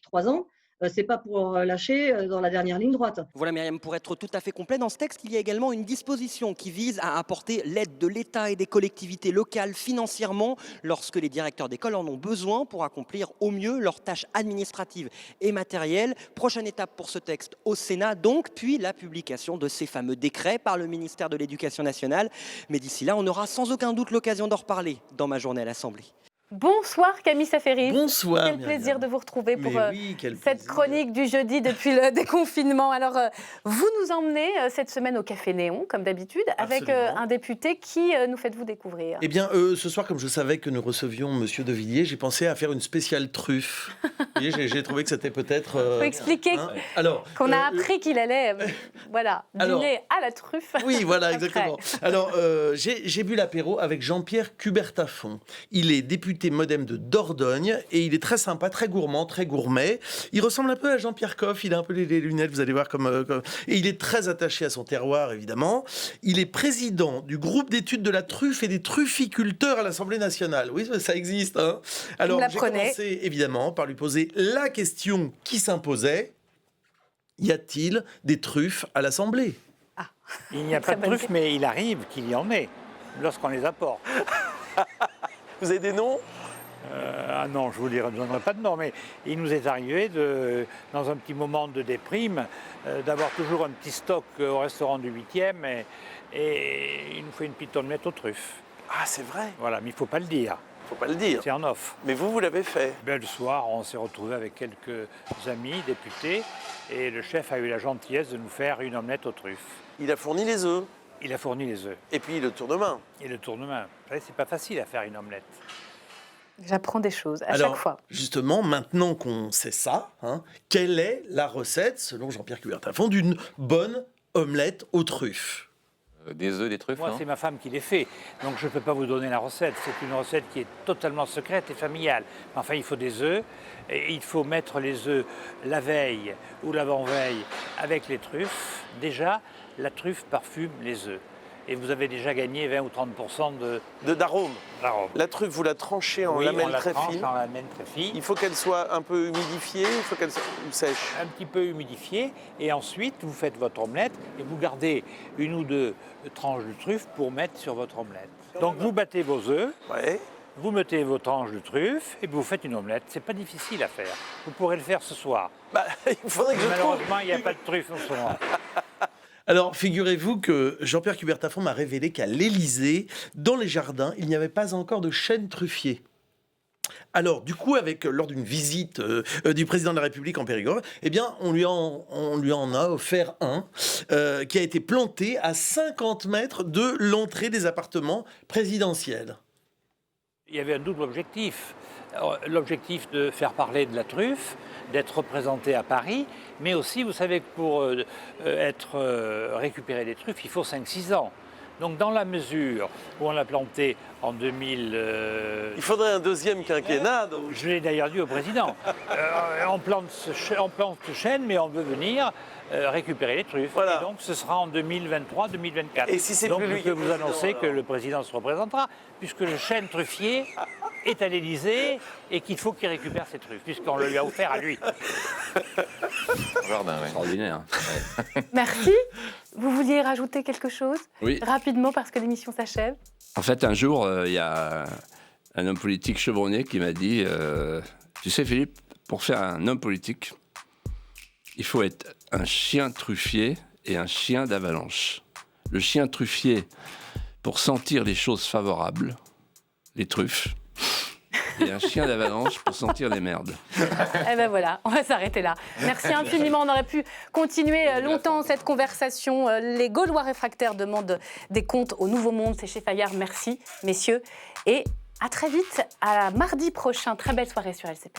3 ans. C'est pas pour lâcher dans la dernière ligne droite. Voilà Myriam, pour être tout à fait complet, dans ce texte, il y a également une disposition qui vise à apporter l'aide de l'État et des collectivités locales financièrement lorsque les directeurs d'école en ont besoin pour accomplir au mieux leurs tâches administratives et matérielles. Prochaine étape pour ce texte au Sénat donc, puis la publication de ces fameux décrets par le ministère de l'Éducation nationale. Mais d'ici là, on aura sans aucun doute l'occasion d'en reparler dans ma journée à l'Assemblée. Bonsoir Camille Saferis. Bonsoir. Quel plaisir de vous retrouver pour cette cette chronique du jeudi depuis le déconfinement. Alors, vous nous emmenez cette semaine au Café Néon, comme d'habitude, avec un député. Qui nous faites-vous découvrir ? Eh bien, ce soir, comme je savais que nous recevions Monsieur De Villiers, j'ai pensé à faire une spéciale truffe. Vous voyez, j'ai trouvé que c'était peut-être... Faut expliquer qu'on a appris qu'il allait dîner à la truffe. Oui, voilà, exactement. Alors, j'ai bu l'apéro avec Jean-Pierre Cubertafond. Il est député MoDem de Dordogne et il est très sympa, très gourmand, très gourmet. Il ressemble un peu à Jean-Pierre Coff, il a un peu les lunettes, vous allez voir comme... Et il est très attaché à son terroir, évidemment. Il est président du groupe d'études de la truffe et des trufficulteurs à l'Assemblée nationale. Oui, ça existe. Hein. Alors, j'ai commencé, évidemment, par lui poser la question qui s'imposait. Y a-t-il des truffes à l'Assemblée ? Il n'y a pas de truffes, mais il arrive qu'il y en ait, lorsqu'on les apporte. Vous avez des noms ? Non, je ne vous donnerai pas de nom, mais il nous est arrivé, dans un petit moment de déprime, d'avoir toujours un petit stock au restaurant du 8e et il nous faut une petite omelette aux truffes. Ah, c'est vrai ? Voilà, mais il ne faut pas le dire. Il ne faut pas le dire. C'est en off. Mais vous l'avez fait ? Le soir, on s'est retrouvés avec quelques amis députés et le chef a eu la gentillesse de nous faire une omelette aux truffes. Il a fourni les œufs ? Il a fourni les œufs. Et puis le tournement. Et le tournement. Vous savez, c'est pas facile à faire une omelette. J'apprends des choses à chaque fois. Justement, maintenant qu'on sait ça, quelle est la recette, selon Jean-Pierre Cubertafond, d'une bonne omelette aux truffes ? Des œufs, des truffes, Moi, c'est ma femme qui les fait, donc je ne peux pas vous donner la recette. C'est une recette qui est totalement secrète et familiale. Enfin, il faut des œufs, et il faut mettre les œufs la veille ou l'avant-veille avec les truffes. Déjà, la truffe parfume les œufs. Et vous avez déjà gagné 20 ou 30% d'arôme. La truffe, vous la tranchez en lamelles très fines. Il faut qu'elle soit un peu humidifiée, il faut qu'elle soit sèche. Un petit peu humidifiée. Et ensuite, vous faites votre omelette et vous gardez 1 ou 2 tranches de truffe pour mettre sur votre omelette. Donc vous battez vos œufs, vous mettez vos tranches de truffe et vous faites une omelette. C'est pas difficile à faire. Vous pourrez le faire ce soir. Il faudrait que malheureusement, il n'y a pas de truffe en ce moment. Alors, figurez-vous que Jean-Pierre Cubertafond m'a révélé qu'à l'Élysée, dans les jardins, il n'y avait pas encore de chêne truffier. Alors, du coup, lors d'une visite du président de la République en Périgord, eh bien, on lui en a offert un qui a été planté à 50 mètres de l'entrée des appartements présidentiels. Il y avait un double objectif. L'objectif de faire parler de la truffe, d'être représenté à Paris, mais aussi, vous savez que pour récupérer des truffes, il faut 5-6 ans. Donc dans la mesure où on l'a planté en 2000... Il faudrait un deuxième quinquennat. Donc. Je l'ai d'ailleurs dit au président. On plante ce chêne, mais on veut venir récupérer les truffes. Voilà. Et donc ce sera en 2023-2024. Et si c'est donc plus lui je peux vous annoncer que le président se représentera, puisque le chêne truffier est à l'Élysée et qu'il faut qu'il récupère ses truffes, puisqu'on le lui a offert à lui. Jardin, oui. Extraordinaire. Merci. Vous vouliez rajouter quelque chose? Oui. Rapidement, parce que l'émission s'achève. En fait, un jour, il y a un homme politique chevronné qui m'a dit tu sais, Philippe, pour faire un homme politique, il faut être un chien truffier et un chien d'avalanche. Le chien truffier pour sentir les choses favorables, les truffes, et un chien d'avalanche pour sentir les merdes. Eh ben voilà, on va s'arrêter là. Merci infiniment. On aurait pu continuer longtemps cette conversation. Les Gaulois réfractaires demandent des comptes au Nouveau Monde. C'est chez Fayard. Merci, messieurs. Et à très vite, à mardi prochain. Très belle soirée sur LCP.